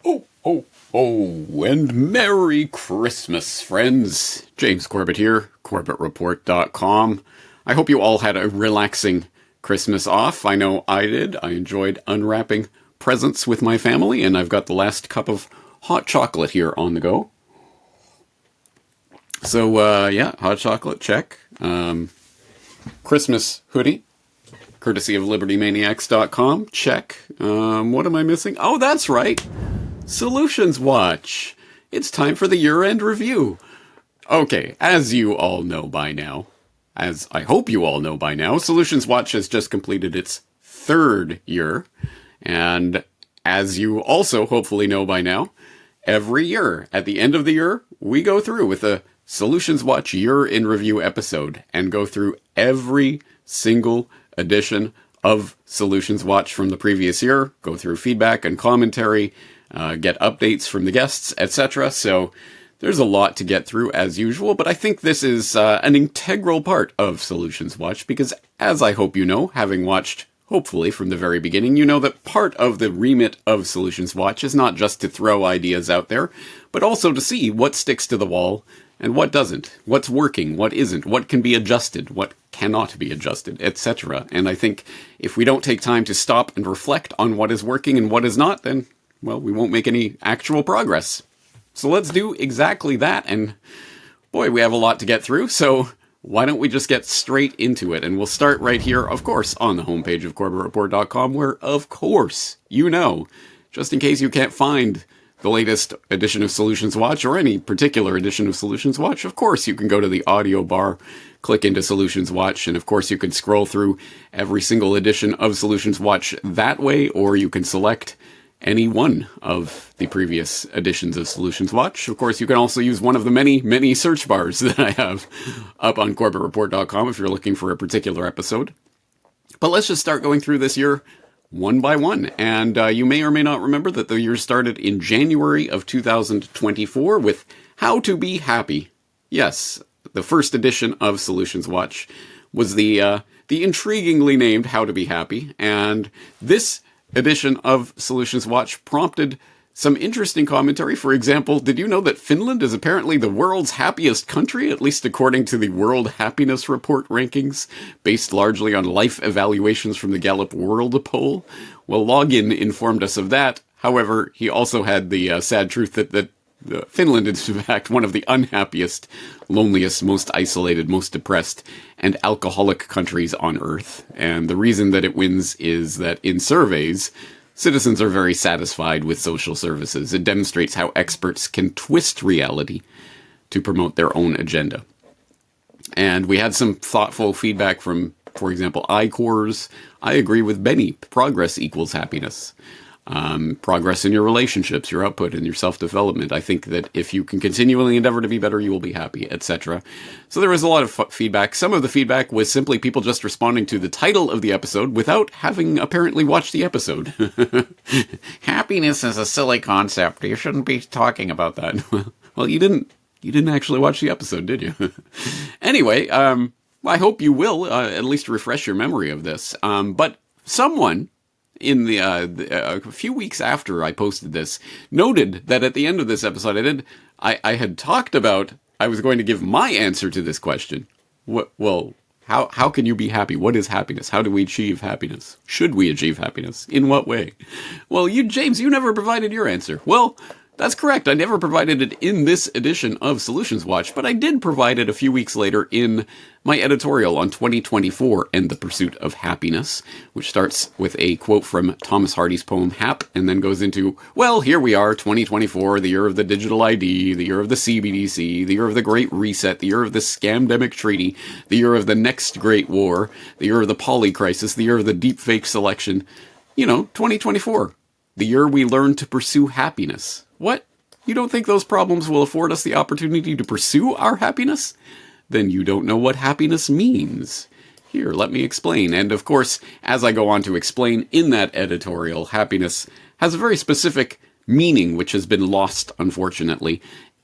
Oh, oh, oh, and Merry Christmas, friends. James Corbett here, CorbettReport.com. I hope you all had a relaxing Christmas off. I know I did. I enjoyed unwrapping presents with my family, and I've got the last cup of hot chocolate here on the go. So, yeah, hot chocolate, check. Christmas hoodie, courtesy of LibertyManiacs.com, check. What am I missing? Oh, that's right. Solutions Watch. It's time for the year-end review. Okay, as you all know by now, as I hope you all know by now, Solutions Watch has just completed its third year. And as you also hopefully know by now, every year, at the end of the year, we go through with a Solutions Watch Year in Review episode and go through every single edition of Solutions Watch from the previous year, go through feedback and commentary, get updates from the guests, etc. So there's a lot to get through as usual, but I think this is an integral part of Solutions Watch because, as I hope you know, having watched hopefully from the very beginning, you know that part of the remit of Solutions Watch is not just to throw ideas out there, but also to see what sticks to the wall and what doesn't, what's working, what isn't, what can be adjusted, what cannot be adjusted, etc. And I think if we don't take time to stop and reflect on what is working and what is not, then, well, we won't make any actual progress. So let's do exactly that, and boy, we have a lot to get through, so why don't we just get straight into it? And we'll start right here, of course, on the homepage of CorbettReport.com, where, of course, you know, just in case you can't find the latest edition of Solutions Watch, or any particular edition of Solutions Watch, of course you can go to the audio bar, click into Solutions Watch, and of course you can scroll through every single edition of Solutions Watch that way, or you can select any one of the previous editions of Solutions Watch. Of course, you can also use one of the many, many search bars that I have up on CorbettReport.com if you're looking for a particular episode. But let's just start going through this year one by one. And you may or may not remember that the year started in January of 2024 with How to Be Happy. Yes, the first edition of Solutions Watch was the intriguingly named How to Be Happy. And this edition of Solutions Watch prompted some interesting commentary. For example, did you know that Finland is apparently the world's happiest country, at least according to the World Happiness Report rankings, based largely on life evaluations from the Gallup World Poll? Well, Login informed us of that. However, he also had the sad truth that Finland is, in fact, one of the unhappiest, loneliest, most isolated, most depressed, and alcoholic countries on Earth. And the reason that it wins is that in surveys, citizens are very satisfied with social services. It demonstrates how experts can twist reality to promote their own agenda. And we had some thoughtful feedback from, for example, iCores. I agree with Benny. Progress equals happiness. Progress in your relationships, your output, and your self-development. I think that if you can continually endeavor to be better, you will be happy, etc. So there was a lot of feedback. Some of the feedback was simply people just responding to the title of the episode without having apparently watched the episode. Happiness is a silly concept. You shouldn't be talking about that. Well, you didn't actually watch the episode, did you? Anyway, I hope you will at least refresh your memory of this. But someone in a few weeks after I posted this, noted that at the end of this episode, I had talked about I was going to give my answer to this question. How can you be happy? What is happiness? How do we achieve happiness? Should we achieve happiness? In what way? Well, James, you never provided your answer. Well, that's correct. I never provided it in this edition of Solutions Watch, but I did provide it a few weeks later in my editorial on 2024 and the Pursuit of Happiness, which starts with a quote from Thomas Hardy's poem Hap, and then goes into, well, here we are, 2024, the year of the digital ID, the year of the CBDC, the year of the Great Reset, the year of the Scamdemic Treaty, the year of the next Great War, the year of the poly crisis, the year of the deepfake selection. 2024, the year we learn to pursue happiness. What? You don't think those problems will afford us the opportunity to pursue our happiness? Then you don't know what happiness means. Here, let me explain. And of course, as I go on to explain in that editorial, happiness has a very specific meaning which has been lost, unfortunately,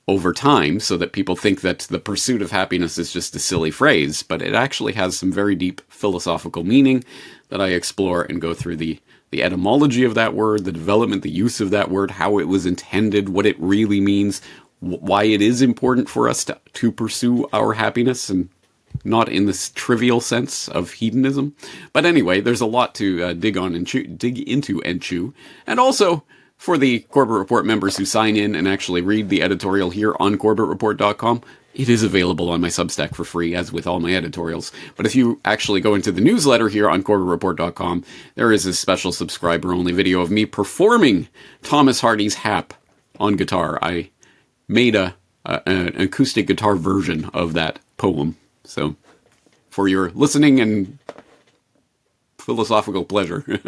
over time, so that people think that the pursuit of happiness is just a silly phrase, but it actually has some very deep philosophical meaning that I explore and go through the the etymology of that word, the development, the use of that word, how it was intended, what it really means, why it is important for us to pursue our happiness, and not in this trivial sense of hedonism. But anyway, there's a lot to dig into and chew. And also, for the Corbett Report members who sign in and actually read the editorial here on CorbettReport.com, it is available on my Substack for free, as with all my editorials. But if you actually go into the newsletter here on CorbettReport.com, there is a special subscriber-only video of me performing Thomas Hardy's Hap on guitar. I made an acoustic guitar version of that poem. So, for your listening and philosophical pleasure.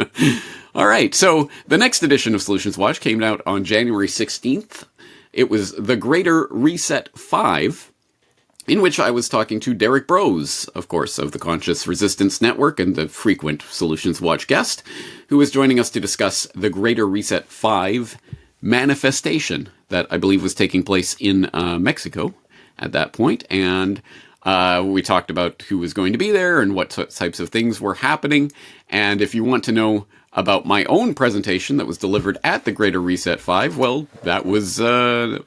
All right, so the next edition of Solutions Watch came out on January 16th. It was The Greater Reset 5, in which I was talking to Derek Brose, of course, of the Conscious Resistance Network and the frequent Solutions Watch guest, who was joining us to discuss the Greater Reset 5 manifestation that I believe was taking place in Mexico at that point. And we talked about who was going to be there and what types of things were happening. And if you want to know about my own presentation that was delivered at the Greater Reset 5, well, that was an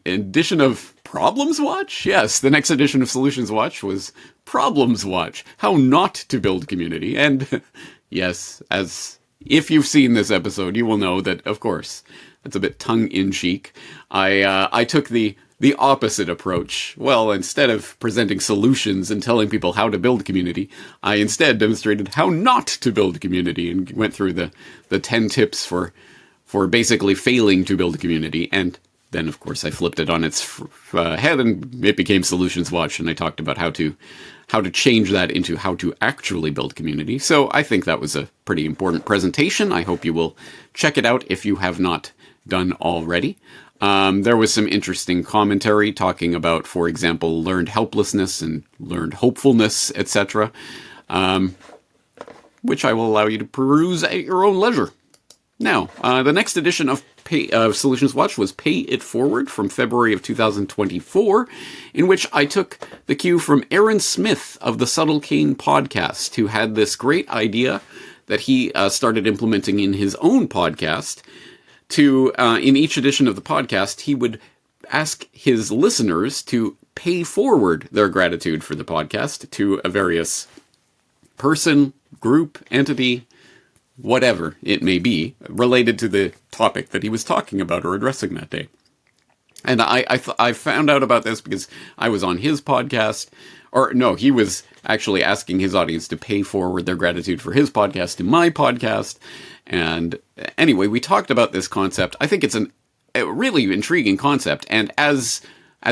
edition of Problems Watch? Yes, the next edition of Solutions Watch was Problems Watch. How not to build community. And yes, as if you've seen this episode, you will know that, of course, that's a bit tongue-in-cheek. I took the opposite approach. Well, instead of presenting solutions and telling people how to build community, I instead demonstrated how not to build community and went through the 10 tips for basically failing to build community. And then, of course, I flipped it on its head and it became Solutions Watch, and I talked about how to change that into how to actually build community. So I think that was a pretty important presentation. I hope you will check it out if you have not done already. There was some interesting commentary talking about, for example, learned helplessness and learned hopefulness, etc., which I will allow you to peruse at your own leisure. Now, the next edition of Solutions Watch was Pay It Forward from February of 2024, in which I took the cue from Aaron Smith of the Subtle Cane podcast, who had this great idea that he started implementing in his own podcast. In each edition of the podcast, he would ask his listeners to pay forward their gratitude for the podcast to a various person, group, entity, whatever it may be, related to the topic that he was talking about or addressing that day. And I found out about this because I was on his podcast, or no, he was actually asking his audience to pay forward their gratitude for his podcast to my podcast. And anyway, we talked about this concept. I think it's a really intriguing concept. And as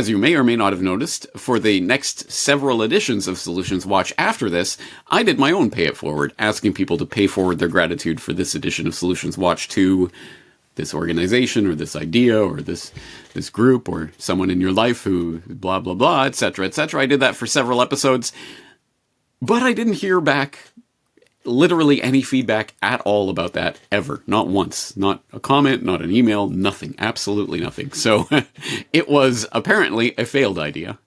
you may or may not have noticed, for the next several editions of Solutions Watch after this, I did my own Pay It Forward, asking people to pay forward their gratitude for this edition of Solutions Watch to this organization or this idea or this group or someone in your life who blah, blah, blah, etc., etc. I did that for several episodes, but I didn't hear back literally any feedback at all about that ever. Not once. Not a comment, not an email, nothing. Absolutely nothing. So it was apparently a failed idea.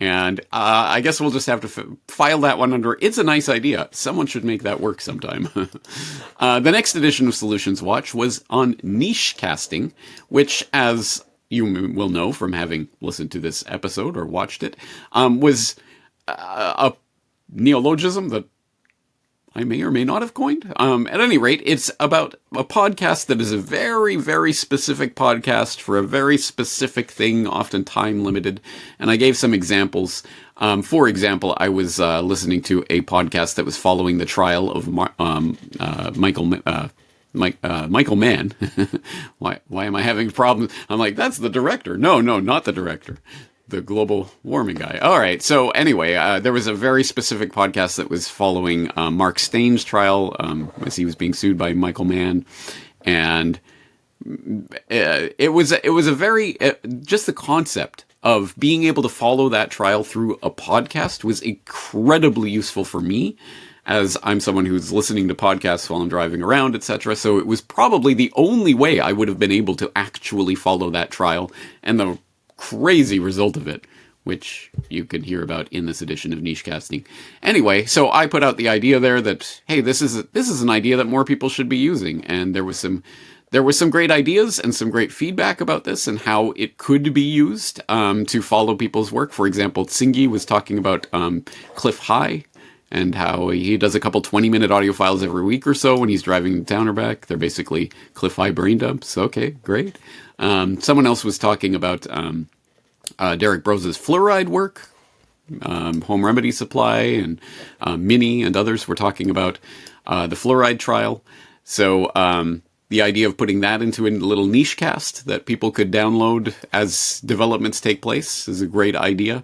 And I guess we'll just have to file that one under, it's a nice idea. Someone should make that work sometime. The next edition of Solutions Watch was on niche casting, which, as you will know from having listened to this episode or watched it, was a neologism that I may or may not have coined. At any rate, it's about a podcast that is a very, very specific podcast for a very specific thing, often time limited. And I gave some examples. For example, I was listening to a podcast that was following the trial of Michael Mann. Why am I having problems? I'm like, that's the director. No, not the director. The global warming guy. All right. So anyway, there was a very specific podcast that was following Mark Stain's trial as he was being sued by Michael Mann, and it was a very just the concept of being able to follow that trial through a podcast was incredibly useful for me, as I'm someone who's listening to podcasts while I'm driving around, etc. So it was probably the only way I would have been able to actually follow that trial, and the crazy result of it which you can hear about in this edition of Niche Casting. Anyway, so I put out the idea there that, hey, this is an idea that more people should be using, and there was some great ideas and some great feedback about this and how it could be used to follow people's work. For example, Tsingy was talking about Cliff High and how he does a couple 20-minute audio files every week or so when he's driving to town or back. They're basically Cliff High brain dumps. Okay, great. Someone else was talking about Derek Brose's fluoride work, Home Remedy Supply, and Minnie and others were talking about the fluoride trial. So the idea of putting that into a little niche cast that people could download as developments take place is a great idea.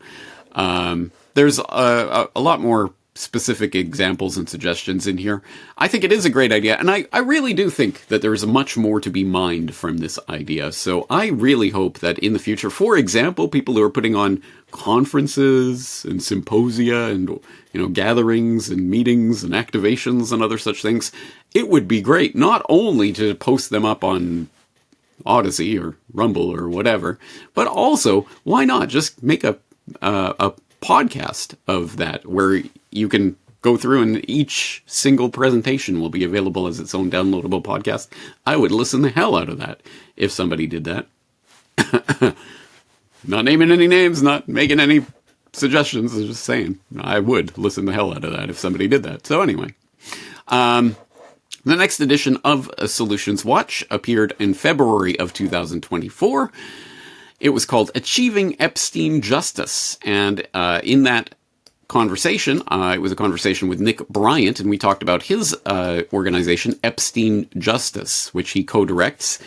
There's a lot more specific examples and suggestions in here. I think it is a great idea, and I really do think that there is much more to be mined from this idea. So I really hope that in the future, for example, people who are putting on conferences and symposia and gatherings and meetings and activations and other such things, it would be great not only to post them up on Odyssey or Rumble or whatever, but also, why not just make a podcast of that where you can go through and each single presentation will be available as its own downloadable podcast. I would listen the hell out of that if somebody did that. Not naming any names, not making any suggestions, I'm just saying I would listen the hell out of that if somebody did that. So anyway, the next edition of Solutions Watch appeared in February of 2024. It was called Achieving Epstein Justice, and in that conversation, it was a conversation with Nick Bryant, and we talked about his organization, Epstein Justice, which he co-directs,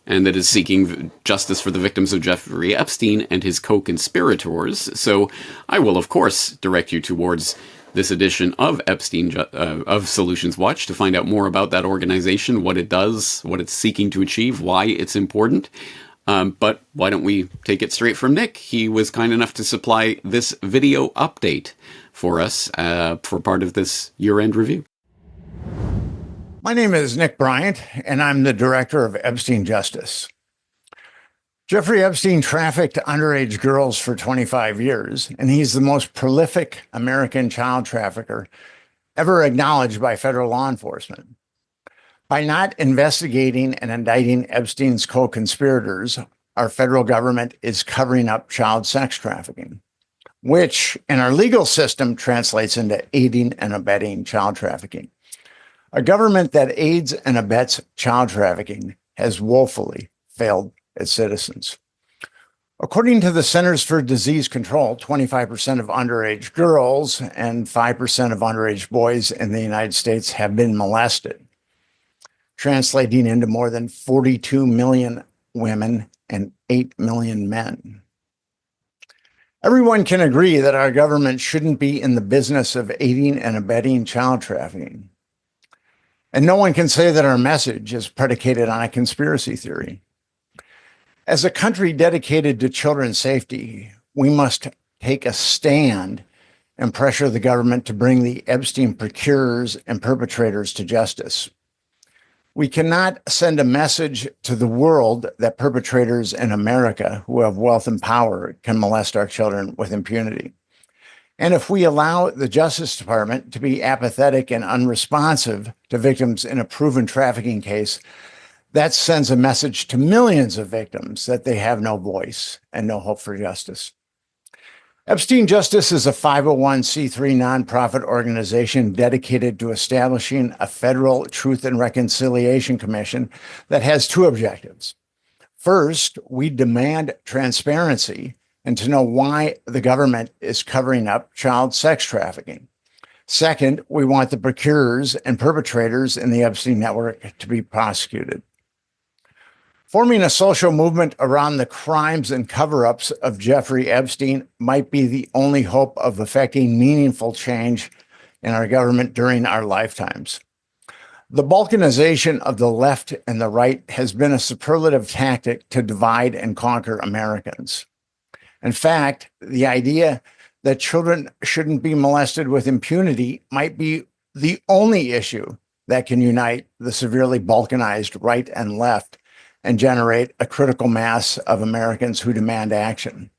and that is seeking justice for the victims of Jeffrey Epstein and his co-conspirators. So I will, of course, direct you towards this edition of of Solutions Watch to find out more about that organization, what it does, what it's seeking to achieve, why it's important. But why don't we take it straight from Nick? He was kind enough to supply this video update for us for part of this year-end review. My name is Nick Bryant, and I'm the director of Epstein Justice. Jeffrey Epstein trafficked underage girls for 25 years, and he's the most prolific American child trafficker ever acknowledged by federal law enforcement. By not investigating and indicting Epstein's co-conspirators, our federal government is covering up child sex trafficking, which in our legal system translates into aiding and abetting child trafficking. A government that aids and abets child trafficking has woefully failed its citizens. According to the Centers for Disease Control, 25% of underage girls and 5% of underage boys in the United States have been molested, translating into more than 42 million women and 8 million men. Everyone can agree that our government shouldn't be in the business of aiding and abetting child trafficking. And no one can say that our message is predicated on a conspiracy theory. As a country dedicated to children's safety, we must take a stand and pressure the government to bring the Epstein procurers and perpetrators to justice. We cannot send a message to the world that perpetrators in America who have wealth and power can molest our children with impunity. And if we allow the Justice Department to be apathetic and unresponsive to victims in a proven trafficking case, that sends a message to millions of victims that they have no voice and no hope for justice. Epstein Justice is a 501c3 nonprofit organization dedicated to establishing a federal Truth and Reconciliation Commission that has two objectives. First, we demand transparency and to know why the government is covering up child sex trafficking. Second, we want the procurers and perpetrators in the Epstein network to be prosecuted. Forming a social movement around the crimes and cover-ups of Jeffrey Epstein might be the only hope of effecting meaningful change in our government during our lifetimes. The balkanization of the left and the right has been a superlative tactic to divide and conquer Americans. In fact, the idea that children shouldn't be molested with impunity might be the only issue that can unite the severely balkanized right and left and generate a critical mass of Americans who demand action.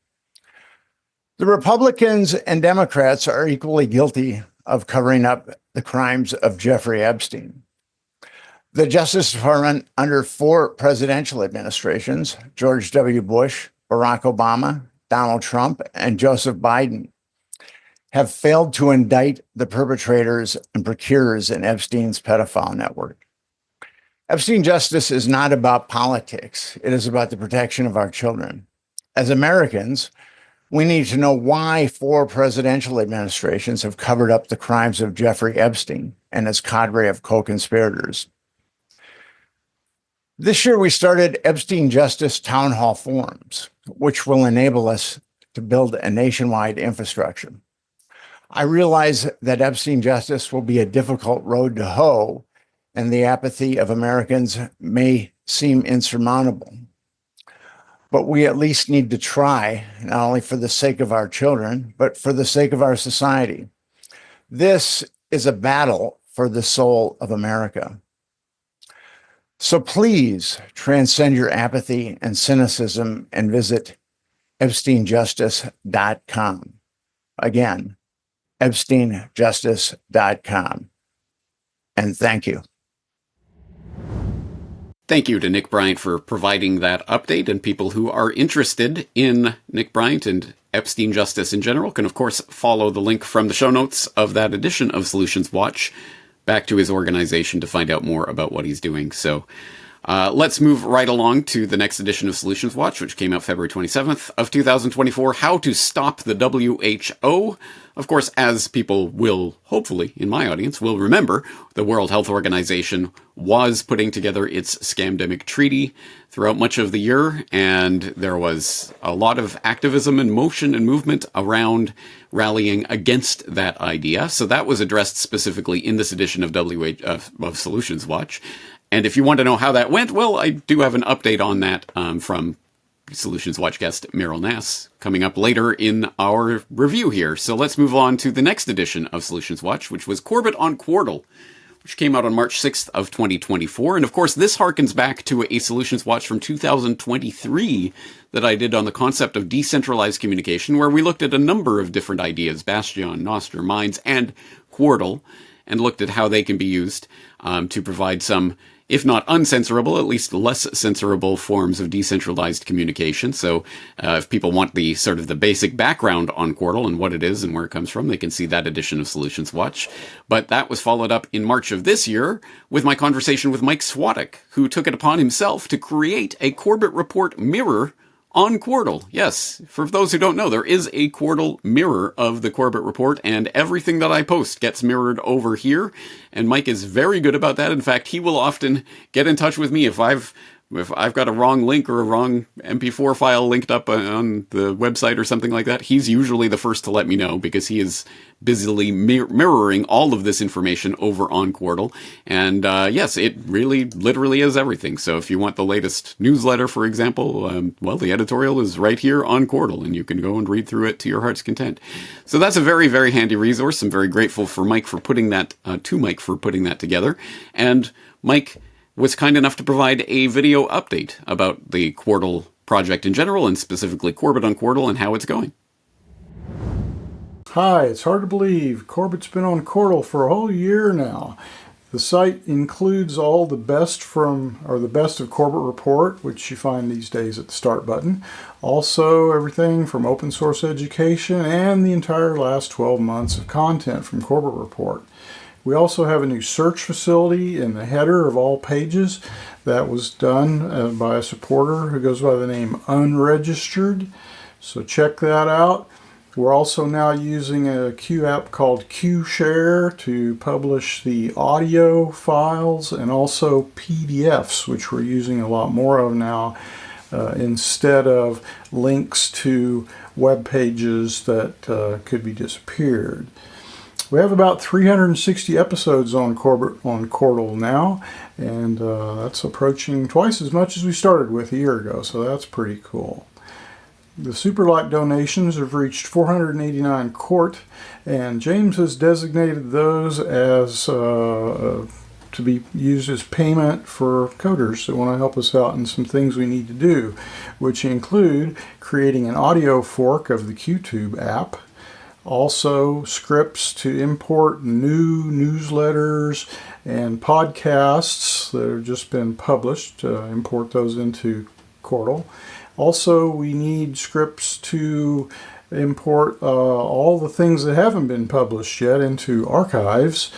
The Republicans and Democrats are equally guilty of covering up the crimes of Jeffrey Epstein. The Justice Department, under 4 presidential administrations, George W. Bush, Barack Obama, Donald Trump, and Joseph Biden, have failed to indict the perpetrators and procurers in Epstein's pedophile network. Epstein justice is not about politics. It is about the protection of our children. As Americans, we need to know why 4 presidential administrations have covered up the crimes of Jeffrey Epstein and his cadre of co-conspirators. This year, we started Epstein Justice Town Hall Forums, which will enable us to build a nationwide infrastructure. I realize that Epstein justice will be a difficult road to hoe, and the apathy of Americans may seem insurmountable. But we at least need to try, not only for the sake of our children, but for the sake of our society. This is a battle for the soul of America. So please transcend your apathy and cynicism and visit EpsteinJustice.com. Again, EpsteinJustice.com. And thank you. Thank you to Nick Bryant for providing that update, and people who are interested in Nick Bryant and Epstein Justice in general can, of course, follow the link from the show notes of that edition of Solutions Watch back to his organization to find out more about what he's doing. So let's move right along to the next edition of Solutions Watch, which came out February 27th of 2024, How to Stop the WHO. Of course, as people will, hopefully, in my audience, will remember, the World Health Organization was putting together its Scamdemic Treaty throughout much of the year, and there was a lot of activism and motion and movement around rallying against that idea. So that was addressed specifically in this edition of of Solutions Watch. And if you want to know how that went, well, I do have an update on that from Solutions Watch guest Meryl Nass coming up later in our review here. So let's move on to the next edition of Solutions Watch, which was Corbett on Quartal, which came out on March 6th of 2024. And of course, this harkens back to a Solutions Watch from 2023 that I did on the concept of decentralized communication, where we looked at a number of different ideas, Bastion, Nostr, Minds, and Quartal, and looked at how they can be used to provide some, if not uncensorable, at least less censorable forms of decentralized communication. So if people want the sort of the basic background on Quartal and what it is and where it comes from, they can see that edition of Solutions Watch. But that was followed up in March of this year with my conversation with Mike Swadek, who took it upon himself to create a Corbett Report mirror on Quartal. Yes, for those who don't know, there is a Quartal mirror of the Corbett Report, and everything that I post gets mirrored over here, and Mike is very good about that. In fact, he will often get in touch with me if I've got a wrong link or a wrong MP4 file linked up on the website or something like that. He's usually the first to let me know, because he is busily mirroring all of this information over on Quartal. And yes, it really literally is everything. So if you want the latest newsletter, for example, well, the editorial is right here on Quartal, and you can go and read through it to your heart's content. So that's a very, very handy resource. I'm very grateful for Mike for putting that, together. And Mike was kind enough to provide a video update about the Quartal project in general, and specifically Corbett on Quartal and how it's going. Hi, it's hard to believe Corbett's been on Quartal for a whole year now. The site includes all the best of Corbett Report, which you find these days at the start button. Also, everything from open source education and the entire last 12 months of content from Corbett Report. We also have a new search facility in the header of all pages that was done by a supporter who goes by the name Unregistered. So check that out. We're also now using a Q app called QShare to publish the audio files and also PDFs, which we're using a lot more of now, instead of links to web pages that could be disappeared. We have about 360 episodes on Quartal now, and that's approaching twice as much as we started with a year ago, so that's pretty cool. The Superlike donations have reached 489 quart, and James has designated those as to be used as payment for coders that want to help us out in some things we need to do, which include creating an audio fork of the QTube app, also scripts to import new newsletters and podcasts that have just been published, import those into Chordal. Also, we need scripts to import all the things that haven't been published yet into archives,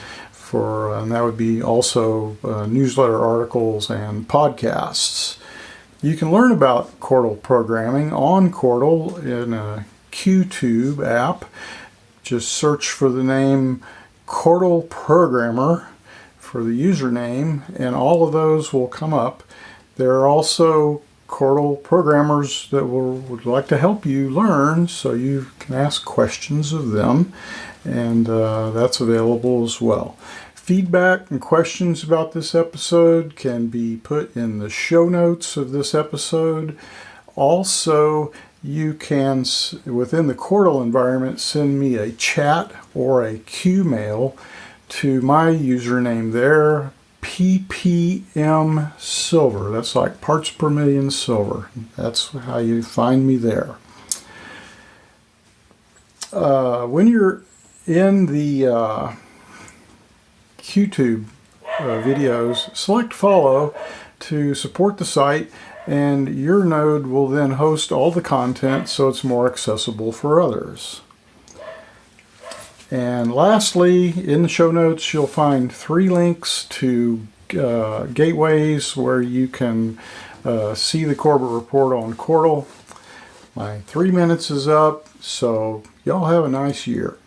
and that would be also newsletter articles and podcasts. You can learn about Chordal programming on Chordal in a QTube app. Just search for the name Chordal Programmer for the username, and all of those will come up. There are also Chordal programmers that would like to help you learn, so you can ask questions of them, and that's available as well. Feedback and questions about this episode can be put in the show notes of this episode. Also, you can, within the Chordal environment, send me a chat or a Q mail to my username there, ppm silver. That's like parts per million silver. That's how you find me there. When you're in the QTube videos, select follow to support the site, and your node will then host all the content so it's more accessible for others. And lastly, in the show notes, you'll find 3 links to gateways where you can see the Corbett Report on Chordal. My 3 minutes is up, so y'all have a nice year.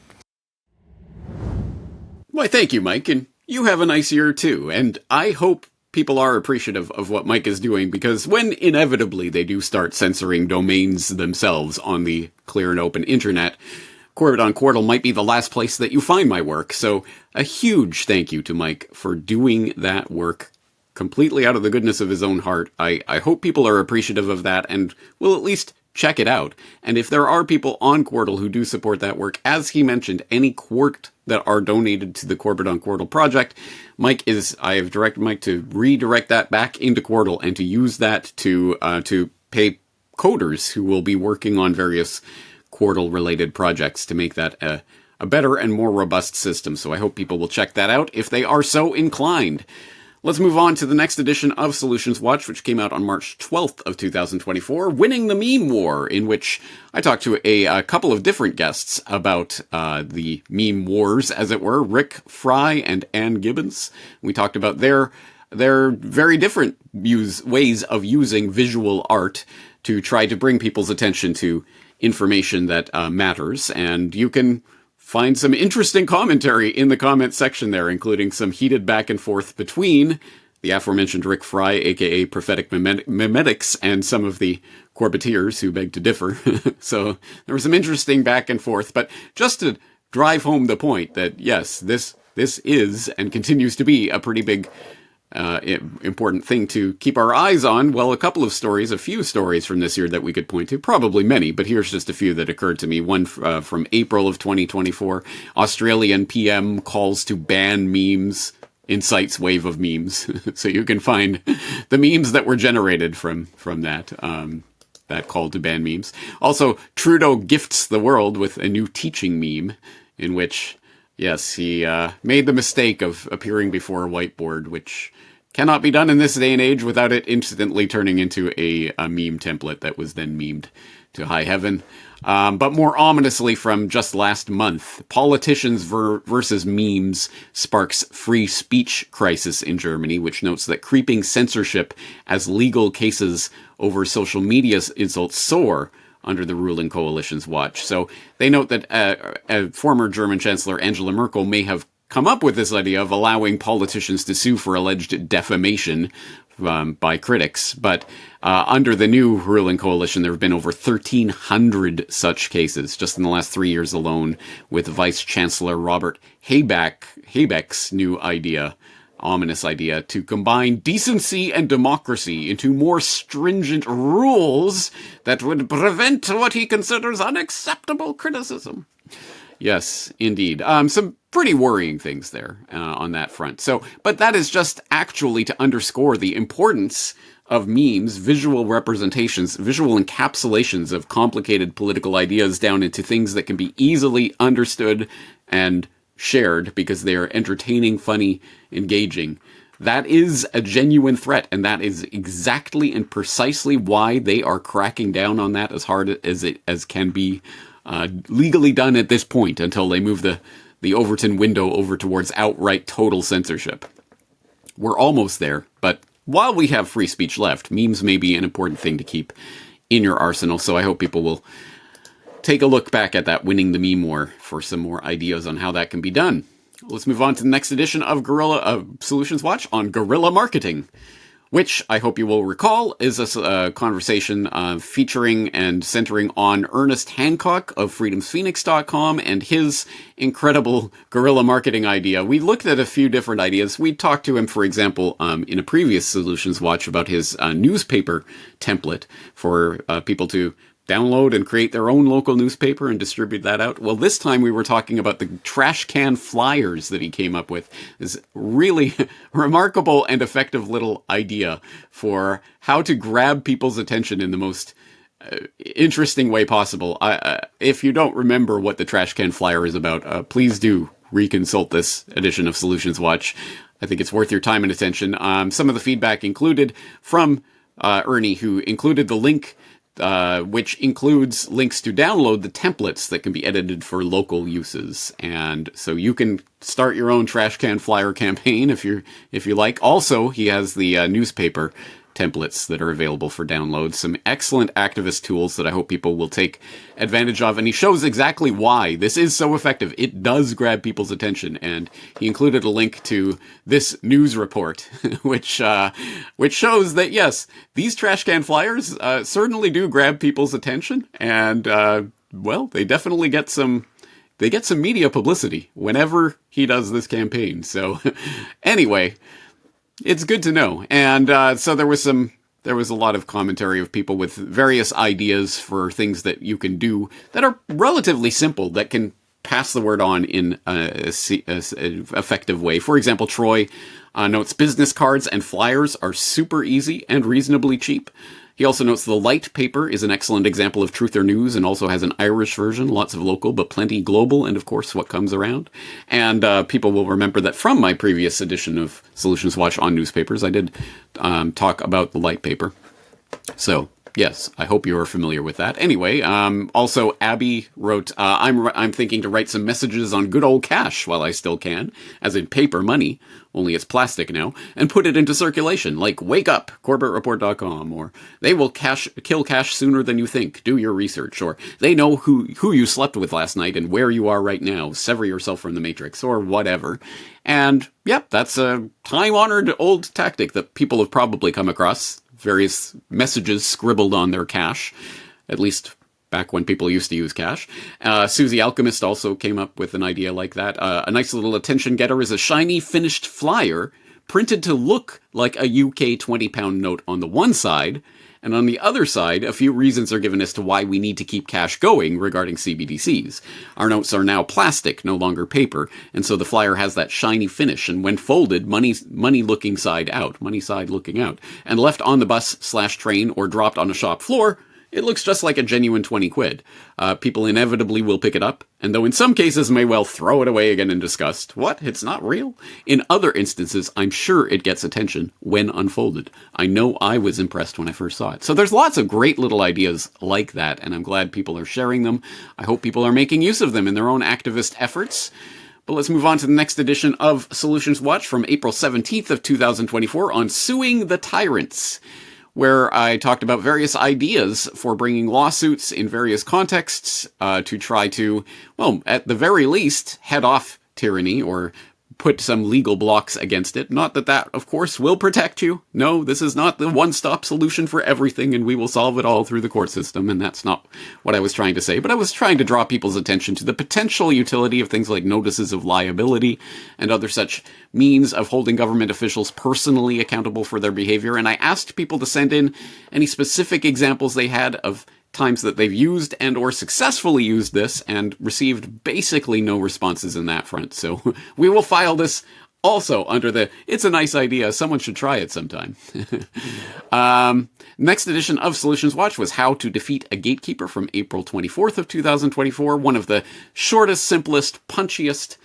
Why, thank you, Mike, and you have a nice year too. And I hope people are appreciative of what Mike is doing, because when inevitably they do start censoring domains themselves on the clear and open internet, Corbett on Chordal might be the last place that you find my work. So a huge thank you to Mike for doing that work completely out of the goodness of his own heart. I hope people are appreciative of that and will at least check it out. And if there are people on Chordal who do support that work, as he mentioned, any quart that are donated to the Corbett on Chordal project, I have directed Mike to redirect that back into Chordal and to use that to pay coders who will be working on various Chordal-related projects to make that a better and more robust system. So I hope people will check that out if they are so inclined. Let's move on to the next edition of Solutions Watch, which came out on March 12th of 2024, Winning the Meme War, in which I talked to a couple of different guests about the meme wars, as it were, Rick Fry and Ann Gibbons. We talked about their very different ways of using visual art to try to bring people's attention to information that matters, and you can find some interesting commentary in the comment section there, including some heated back and forth between the aforementioned Rick Fry, aka Prophetic Memetics, and some of the Corbetteers who beg to differ. So there was some interesting back and forth, but just to drive home the point that yes, this is and continues to be a pretty big important thing to keep our eyes on. Well, a few stories from this year that we could point to, probably many, but here's just a few that occurred to me. One from April of 2024, Australian PM calls to ban memes, incites wave of memes. So you can find the memes that were generated from that call to ban memes. Also, Trudeau gifts the world with a new teaching meme in which, yes, he made the mistake of appearing before a whiteboard, which cannot be done in this day and age without it instantly turning into a meme template that was then memed to high heaven. But more ominously, from just last month, politicians versus memes sparks free speech crisis in Germany, which notes that creeping censorship as legal cases over social media insults soar under the ruling coalition's watch. So they note that former German Chancellor Angela Merkel may have come up with this idea of allowing politicians to sue for alleged defamation by critics. But under the new ruling coalition, there have been over 1,300 such cases just in the last 3 years alone, with Vice Chancellor Robert Habeck's new idea, ominous idea, to combine decency and democracy into more stringent rules that would prevent what he considers unacceptable criticism. Yes, indeed. Some pretty worrying things there on that front. So, but that is just actually to underscore the importance of memes, visual representations, visual encapsulations of complicated political ideas down into things that can be easily understood and shared because they are entertaining, funny, engaging. That is a genuine threat, and that is exactly and precisely why they are cracking down on that as hard as can be legally done at this point until they move the Overton window over towards outright total censorship. We're almost there, but while we have free speech left, memes may be an important thing to keep in your arsenal, so I hope people will take a look back at that Winning the Meme War for some more ideas on how that can be done. Let's move on to the next edition of Solutions Watch on guerrilla marketing, which I hope you will recall is a conversation featuring and centering on Ernest Hancock of freedomsphoenix.com and his incredible guerrilla marketing idea. We looked at a few different ideas. We talked to him, for example, in a previous Solutions Watch about his newspaper template for people to download and create their own local newspaper and distribute that out. Well, this time we were talking about the trash can flyers that he came up with. This really remarkable and effective little idea for how to grab people's attention in the most interesting way possible. If you don't remember what the trash can flyer is about, please do reconsult this edition of Solutions Watch. I think it's worth your time and attention. Some of the feedback included from Ernie, who included the link which includes links to download the templates that can be edited for local uses. And so you can start your own trash can flyer campaign if you like. Also, he has the newspaper templates that are available for download. Some excellent activist tools that I hope people will take advantage of. And he shows exactly why this is so effective. It does grab people's attention. And he included a link to this news report, which shows that, yes, these trash can flyers certainly do grab people's attention. And, well, they definitely get some media publicity whenever he does this campaign. So anyway, it's good to know. And so there was a lot of commentary of people with various ideas for things that you can do that are relatively simple, that can pass the word on in a effective way. For example, Troy notes business cards and flyers are super easy and reasonably cheap. He also notes the light paper is an excellent example of truth or news and also has an Irish version, lots of local, but plenty global, and of course what comes around. And people will remember that from my previous edition of Solutions Watch on newspapers, I did talk about the light paper. So, yes, I hope you are familiar with that. Anyway, also Abby wrote, I'm thinking to write some messages on good old cash while I still can, as in paper money, only it's plastic now, and put it into circulation, like wake up, CorbettReport.com, or they will kill cash sooner than you think, do your research, or they know who you slept with last night and where you are right now, sever yourself from the matrix, or whatever. And, yep, that's a time-honored old tactic that people have probably come across, various messages scribbled on their cash, at least back when people used to use cash. Susie Alchemist also came up with an idea like that. A nice little attention getter is a shiny finished flyer printed to look like a UK 20-pound note on the one side, and on the other side, a few reasons are given as to why we need to keep cash going regarding CBDCs. Our notes are now plastic, no longer paper, and so the flyer has that shiny finish, and when folded, money looking side out, money side looking out, and left on the bus/train or dropped on a shop floor, it looks just like a genuine 20 quid. People inevitably will pick it up, and though in some cases may well throw it away again in disgust. What? It's not real? In other instances, I'm sure it gets attention when unfolded. I know I was impressed when I first saw it. So there's lots of great little ideas like that, and I'm glad people are sharing them. I hope people are making use of them in their own activist efforts. But let's move on to the next edition of Solutions Watch from April 17th of 2024 on suing the tyrants, where I talked about various ideas for bringing lawsuits in various contexts to try to, well, at the very least, head off tyranny or put some legal blocks against it. Not that, of course, will protect you. No, this is not the one-stop solution for everything, and we will solve it all through the court system, and that's not what I was trying to say. But I was trying to draw people's attention to the potential utility of things like notices of liability and other such means of holding government officials personally accountable for their behavior. And I asked people to send in any specific examples they had of times that they've used and or successfully used this and received basically no responses in that front. So we will file this also under the, it's a nice idea, someone should try it sometime. Next edition of Solutions Watch was How to Defeat a Gatekeeper from April 24th of 2024. One of the shortest, simplest, punchiest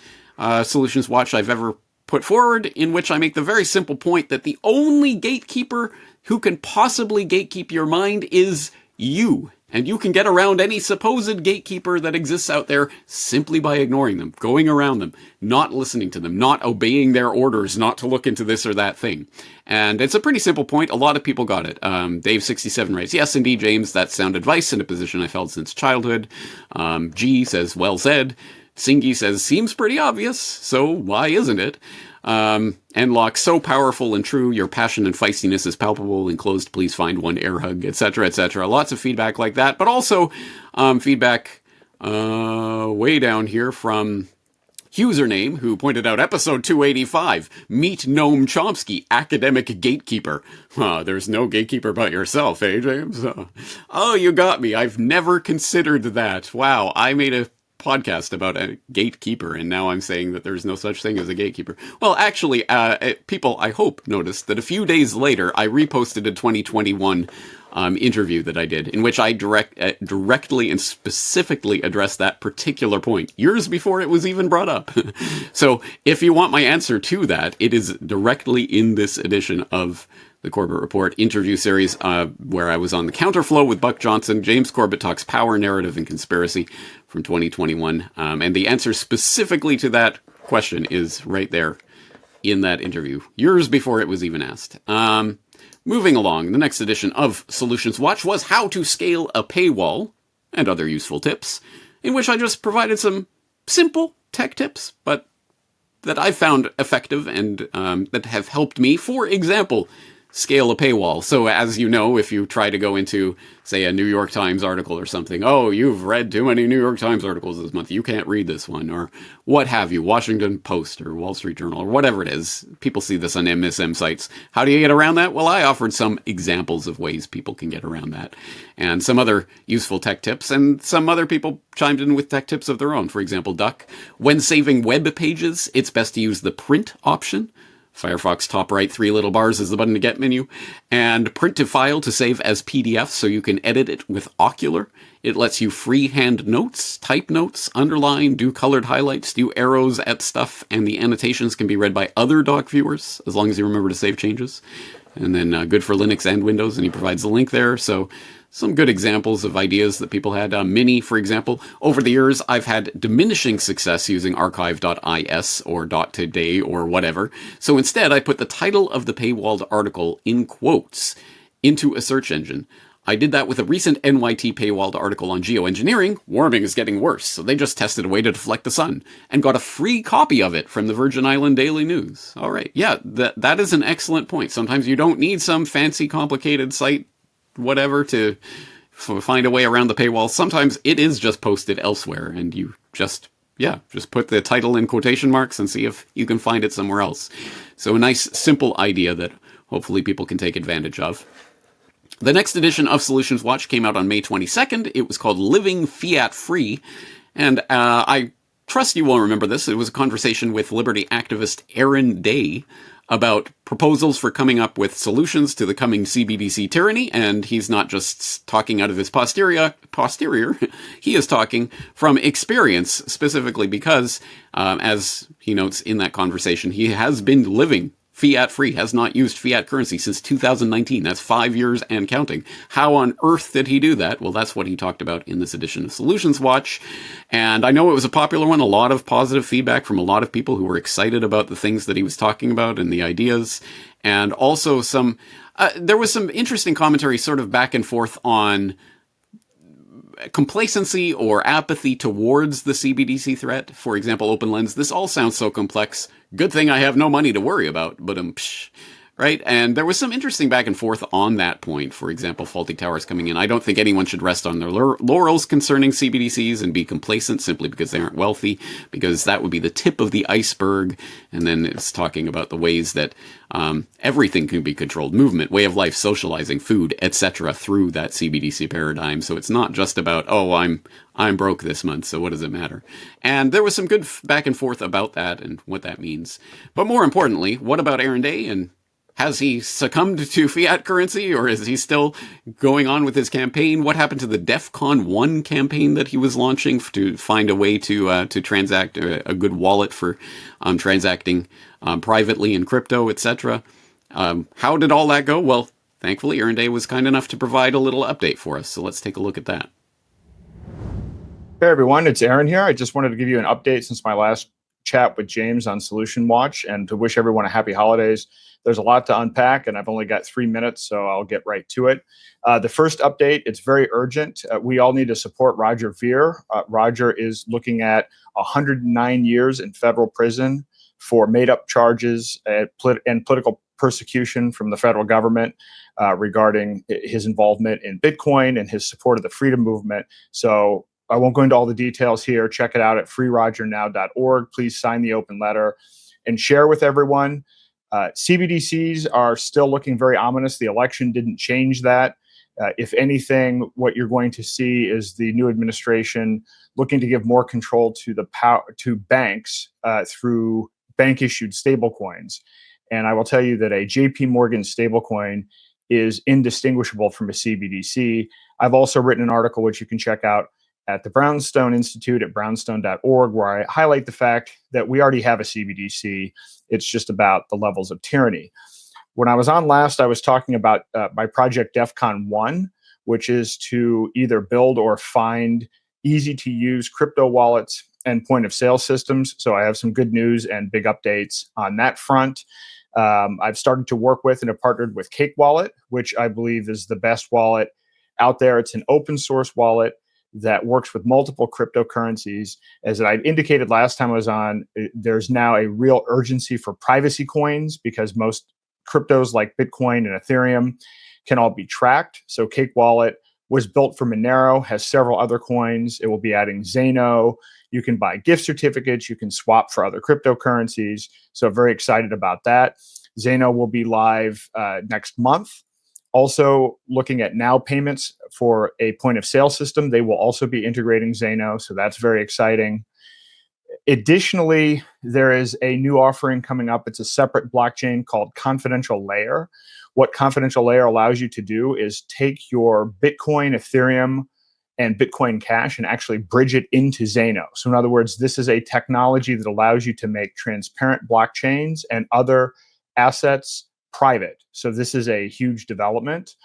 Solutions Watch I've ever put forward, in which I make the very simple point that the only gatekeeper who can possibly gatekeep your mind is you. And you can get around any supposed gatekeeper that exists out there simply by ignoring them, going around them, not listening to them, not obeying their orders, not to look into this or that thing. And it's a pretty simple point. A lot of people got it. Dave67 writes, yes, indeed, James, that's sound advice in a position I've held since childhood. G says, well said. Singy says, seems pretty obvious, so why isn't it? Enlock, so powerful and true, your passion and feistiness is palpable. Enclosed, please find one air hug, etc., etc. Lots of feedback like that, but also feedback way down here from Username, who pointed out episode 285, Meet Noam Chomsky, Academic Gatekeeper. There's no gatekeeper but yourself, eh, James? Oh, you got me. I've never considered that. Wow, I made a podcast about a gatekeeper, and now I'm saying that there's no such thing as a gatekeeper. Well, actually, people, I hope, noticed that a few days later, I reposted a 2021 interview that I did, in which I directly and specifically addressed that particular point, years before it was even brought up. So, if you want my answer to that, it is directly in this edition of the Corbett Report interview series, where I was on the Counterflow with Buck Johnson. James Corbett talks power, narrative, and conspiracy from 2021. And the answer specifically to that question is right there in that interview, years before it was even asked. Moving along, the next edition of Solutions Watch was How to Scale a Paywall and Other Useful Tips, in which I just provided some simple tech tips, but that I found effective and that have helped me, for example, scale a paywall. So as you know, if you try to go into, say, a New York Times article or something, oh, you've read too many New York Times articles this month, you can't read this one, or what have you, Washington Post or Wall Street Journal or whatever it is. People see this on MSM sites. How do you get around that? Well, I offered some examples of ways people can get around that, and some other useful tech tips, and some other people chimed in with tech tips of their own. For example, Duck, when saving web pages, it's best to use the print option. Firefox top right, 3 little bars is the button to get menu. And print to file to save as PDF so you can edit it with Ocular. It lets you freehand notes, type notes, underline, do colored highlights, do arrows at stuff, and the annotations can be read by other doc viewers, as long as you remember to save changes. And then good for Linux and Windows, and he provides the link there. So some good examples of ideas that people had. Mini, for example. Over the years, I've had diminishing success using archive.is or .today or whatever. So instead, I put the title of the paywalled article in quotes into a search engine. I did that with a recent NYT paywalled article on geoengineering. Warming is getting worse, so they just tested a way to deflect the sun, and got a free copy of it from the Virgin Island Daily News. All right, yeah, that is an excellent point. Sometimes you don't need some fancy, complicated site, whatever, to find a way around the paywall. Sometimes it is just posted elsewhere, and you just put the title in quotation marks and see if you can find it somewhere else. So a nice, simple idea that hopefully people can take advantage of. The next edition of Solutions Watch came out on May 22nd. It was called Living Fiat Free. And I trust you will remember this. It was a conversation with liberty activist Aaron Day about proposals for coming up with solutions to the coming CBDC tyranny. And he's not just talking out of his posterior. He is talking from experience, specifically because, as he notes in that conversation, he has been living fiat-free, has not used fiat currency since 2019. That's 5 years and counting. How on earth did he do that? Well, that's what he talked about in this edition of Solutions Watch. And I know it was a popular one, a lot of positive feedback from a lot of people who were excited about the things that he was talking about and the ideas. And also there was some interesting commentary sort of back and forth on complacency or apathy towards the CBDC threat. For example, Open Lens, this all sounds so complex. Good thing I have no money to worry about, but right? And there was some interesting back and forth on that point. For example, Faulty Towers coming in. I don't think anyone should rest on their laurels concerning CBDCs and be complacent simply because they aren't wealthy, because that would be the tip of the iceberg. And then it's talking about the ways that everything can be controlled: movement, way of life, socializing, food, etc., through that CBDC paradigm. So it's not just about, oh, I'm broke this month, so what does it matter? And there was some good back and forth about that and what that means. But more importantly, what about Aaron Day, and has he succumbed to fiat currency, or is he still going on with his campaign? What happened to the DEFCON 1 campaign that he was launching to find a way to transact a good wallet for transacting privately in crypto, etc.? How did all that go? Well, thankfully, Aaron Day was kind enough to provide a little update for us. So let's take a look at that. Hey, everyone. It's Aaron here. I just wanted to give you an update since my last chat with James on Solution Watch, and to wish everyone a happy holidays. There's a lot to unpack, and I've only got 3 minutes, so I'll get right to it. The first update, it's very urgent. We all need to support Roger Ver. Roger is looking at 109 years in federal prison for made-up charges and political persecution from the federal government regarding his involvement in Bitcoin and his support of the freedom movement. So I won't go into all the details here. Check it out at freerogernow.org. Please sign the open letter and share with everyone. CBDCs are still looking very ominous. The election didn't change that. If anything, what you're going to see is the new administration looking to give more control to banks through bank-issued stablecoins. And I will tell you that a JP Morgan stablecoin is indistinguishable from a CBDC. I've also written an article which you can check out at the Brownstone Institute at brownstone.org, where I highlight the fact that we already have a CBDC. It's just about the levels of tyranny. When I was on last, I was talking about my project DEFCON 1, which is to either build or find easy-to-use crypto wallets and point-of-sale systems. So I have some good news and big updates on that front. I've started to work with and have partnered with Cake Wallet, which I believe is the best wallet out there. It's an open-source wallet that works with multiple cryptocurrencies. As I indicated last time I was on, there's now a real urgency for privacy coins because most cryptos like Bitcoin and Ethereum can all be tracked. So Cake Wallet was built for Monero, has several other coins. It will be adding Zeno. You can buy gift certificates. You can swap for other cryptocurrencies. So very excited about that. Zeno will be live next month. Also looking at now payments for a point of sale system. They will also be integrating Zeno, so that's very exciting. Additionally, there is a new offering coming up. It's a separate blockchain called Confidential Layer. What Confidential Layer allows you to do is take your Bitcoin, Ethereum, and Bitcoin Cash and actually bridge it into Zeno. So in other words, this is a technology that allows you to make transparent blockchains and other assets private. So this is a huge development.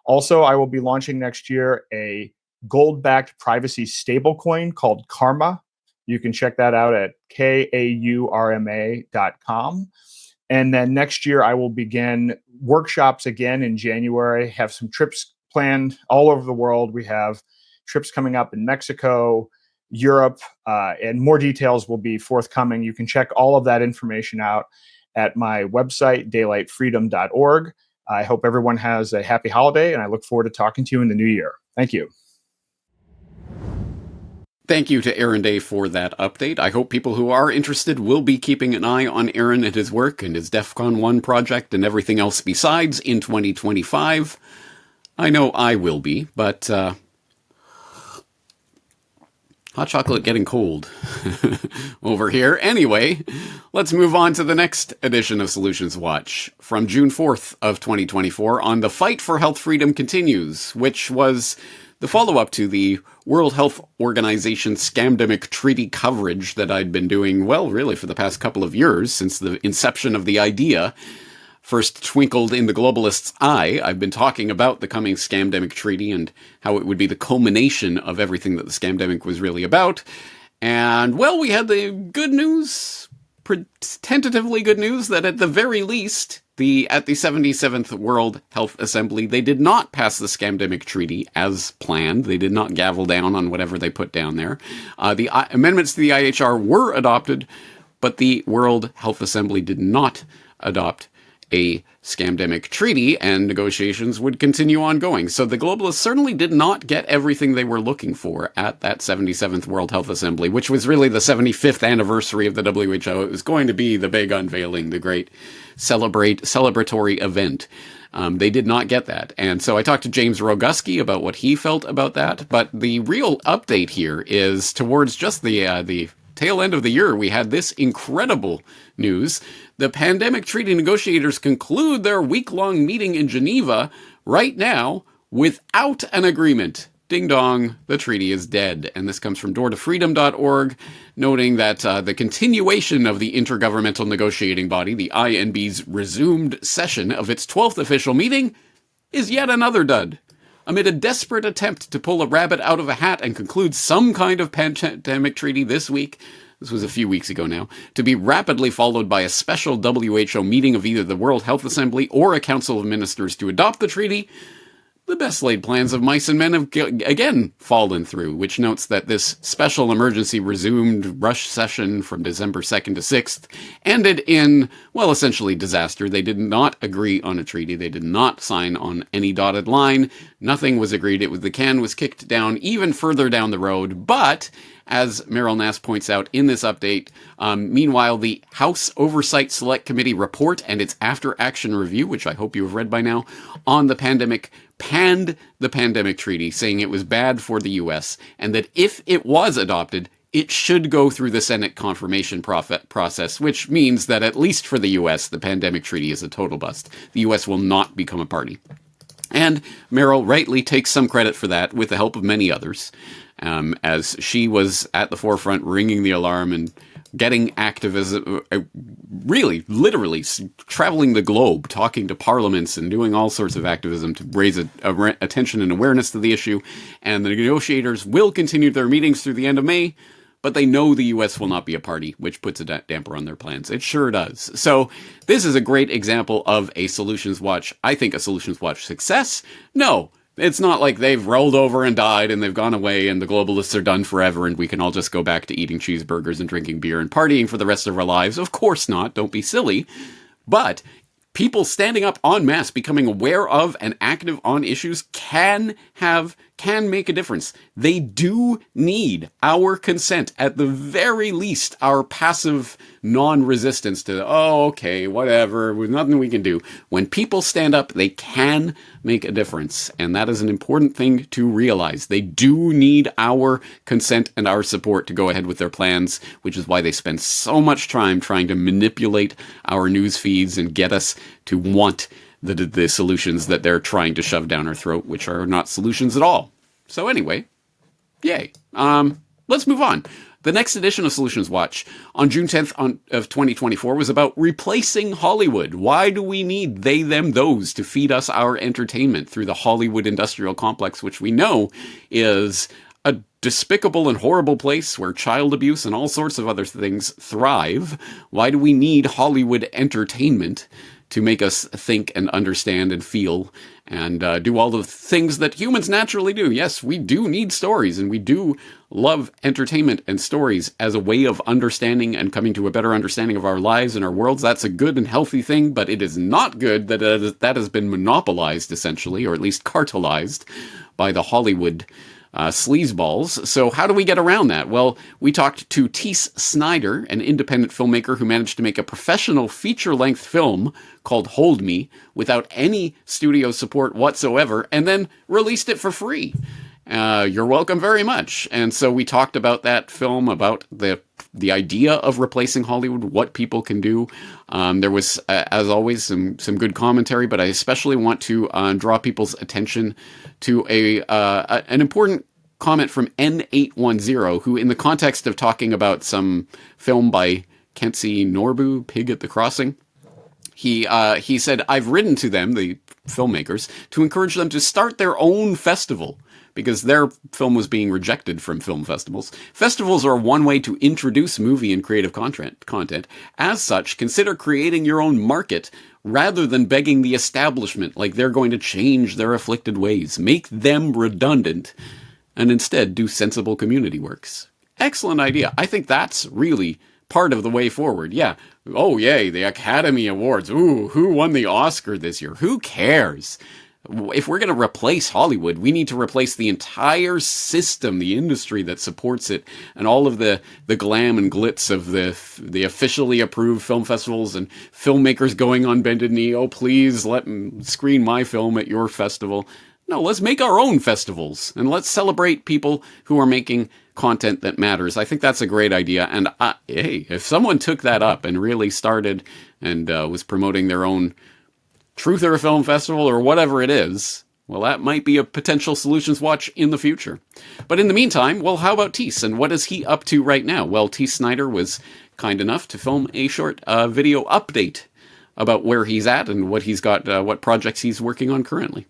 Also, I will be launching next year a gold-backed privacy stablecoin called Karma. You can check that out at kaurma.com. And then next year, I will begin workshops again in January, have some trips planned all over the world. We have trips coming up in Mexico, Europe, and more details will be forthcoming. You can check all of that information out at my website, daylightfreedom.org. I hope everyone has a happy holiday, and I look forward to talking to you in the new year. Thank you. Thank you to Aaron Day for that update. I hope people who are interested will be keeping an eye on Aaron and his work and his DEFCON 1 project and everything else besides in 2025. I know I will be, but hot chocolate getting cold over here. Anyway, let's move on to the next edition of Solutions Watch from June 4th of 2024 on The Fight for Health Freedom Continues, which was the follow-up to the World Health Organization Scamdemic Treaty coverage that I'd been doing, well, really for the past couple of years since the inception of the idea first twinkled in the globalists' eye. I've been talking about the coming Scamdemic Treaty and how it would be the culmination of everything that the Scamdemic was really about. And, well, we had the good news, tentatively good news, that at the very least, at the 77th World Health Assembly, they did not pass the Scamdemic Treaty as planned. They did not gavel down on whatever they put down there. The amendments to the IHR were adopted, but the World Health Assembly did not adopt a scamdemic treaty, and negotiations would continue ongoing. So the globalists certainly did not get everything they were looking for at that 77th World Health Assembly, which was really the 75th anniversary of the WHO. It was going to be the big unveiling, the great celebratory event. They did not get that. And so I talked to James Roguski about what he felt about that. But the real update here is towards just the tail end of the year, we had this incredible news. The pandemic treaty negotiators conclude their week-long meeting in Geneva right now without an agreement. Ding dong, the treaty is dead. And this comes from doortofreedom.org, noting that the continuation of the intergovernmental negotiating body, the INB's resumed session of its 12th official meeting, is yet another dud. Amid a desperate attempt to pull a rabbit out of a hat and conclude some kind of pandemic treaty this week, this was a few weeks ago now, to be rapidly followed by a special WHO meeting of either the World Health Assembly or a Council of Ministers to adopt the treaty, the best laid plans of mice and men have again fallen through, which notes that this special emergency resumed rush session from December 2nd to 6th ended in, well, essentially disaster. They did not agree on a treaty. They did not sign on any dotted line. Nothing was agreed. The can was kicked down even further down the road. But as Meryl Nass points out in this update, meanwhile, the House Oversight Select Committee report and its after-action review, which I hope you have read by now, on the pandemic, panned the pandemic treaty, saying it was bad for the U.S., and that if it was adopted, it should go through the Senate confirmation process, which means that at least for the U.S., the pandemic treaty is a total bust. The U.S. will not become a party. And Meryl rightly takes some credit for that with the help of many others, as she was at the forefront ringing the alarm and getting activism, really, literally traveling the globe, talking to parliaments and doing all sorts of activism to raise attention and awareness to the issue. And the negotiators will continue their meetings through the end of May, but they know the U.S. will not be a party, which puts a damper on their plans. It sure does. So this is a great example of a Solutions Watch, I think a Solutions Watch success. No, it's not like they've rolled over and died and they've gone away and the globalists are done forever and we can all just go back to eating cheeseburgers and drinking beer and partying for the rest of our lives. Of course not. Don't be silly. But people standing up en masse, becoming aware of and active on issues can make a difference. They do need our consent, at the very least, our passive non-resistance to, oh, okay, whatever, there's nothing we can do. When people stand up, they can make a difference. And that is an important thing to realize. They do need our consent and our support to go ahead with their plans, which is why they spend so much time trying to manipulate our news feeds and get us to want the solutions that they're trying to shove down our throat, which are not solutions at all. So anyway, yay. Let's move on. The next edition of Solutions Watch on June 10th of 2024 was about replacing Hollywood. Why do we need they, them, those to feed us our entertainment through the Hollywood industrial complex, which we know is a despicable and horrible place where child abuse and all sorts of other things thrive? Why do we need Hollywood entertainment to make us think and understand and feel and do all the things that humans naturally do? Yes, we do need stories, and we do love entertainment and stories as a way of understanding and coming to a better understanding of our lives and our worlds. That's a good and healthy thing, but it is not good that that has been monopolized, essentially, or at least cartelized by the Hollywood sleazeballs. So how do we get around that? Well, we talked to Tees Snyder, an independent filmmaker who managed to make a professional feature-length film called Hold Me without any studio support whatsoever, and then released it for free. You're welcome very much. And so we talked about that film, about the idea of replacing Hollywood, what people can do. There was, as always, some good commentary, but I especially want to draw people's attention to an important comment from N810, who, in the context of talking about some film by Kentsi Norbu, Pig at the Crossing, he said, I've written to them, the filmmakers, to encourage them to start their own festival, because their film was being rejected from film festivals. Festivals are one way to introduce movie and creative content. As such, consider creating your own market rather than begging the establishment like they're going to change their afflicted ways. Make them redundant and instead do sensible community works. Excellent idea. I think that's really part of the way forward. Yeah. Oh, yay, the Academy Awards. Ooh, who won the Oscar this year? Who cares? If we're going to replace Hollywood, we need to replace the entire system, the industry that supports it, and all of the glam and glitz of the officially approved film festivals and filmmakers going on bended knee. Oh, please let me screen my film at your festival. No, let's make our own festivals, and let's celebrate people who are making content that matters. I think that's a great idea. And hey, if someone took that up and really started and was promoting their own Truther Film Festival or whatever it is, well, that might be a potential Solutions Watch in the future. But in the meantime, well, how about Teese? And what is he up to right now? Well, Teese Snyder was kind enough to film a short video update about where he's at and what he's got, what projects he's working on currently.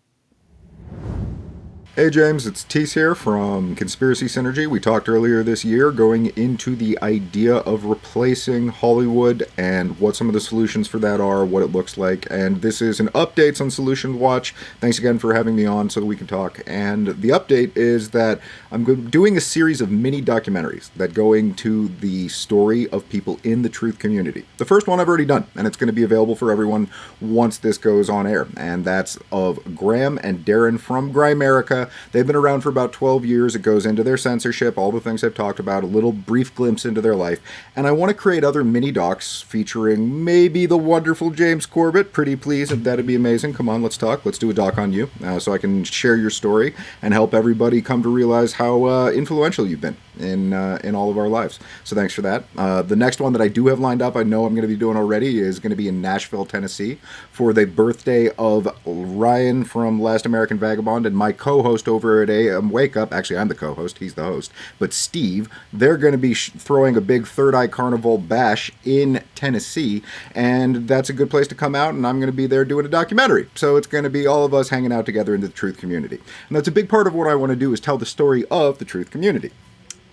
Hey James, it's Teese here from Conspiracy Synergy. We talked earlier this year going into the idea of replacing Hollywood and what some of the solutions for that are, what it looks like, and this is an update on Solution Watch. Thanks again for having me on so we can talk. And the update is that I'm doing a series of mini documentaries that go into the story of people in the truth community. The first one I've already done, and it's going to be available for everyone once this goes on air, and that's of Graham and Darren from Grimerica. They've been around for about 12 years. It goes into their censorship, all the things I've talked about, a little brief glimpse into their life. And I want to create other mini docs featuring maybe the wonderful James Corbett. Pretty please, if that'd be amazing. Come on, let's talk. Let's do a doc on you so I can share your story and help everybody come to realize how influential you've been in all of our lives. So thanks for that. The next one that I do have lined up, I know I'm going to be doing already, is going to be in Nashville, Tennessee for the birthday of Ryan from Last American Vagabond and my co-host over at AM Wake Up. Actually, I'm the co-host. He's the host. But Steve, they're going to be throwing a big Third Eye Carnival bash in Tennessee, and that's a good place to come out, and I'm going to be there doing a documentary. So it's going to be all of us hanging out together in the truth community. And that's a big part of what I want to do, is tell the story of the truth community,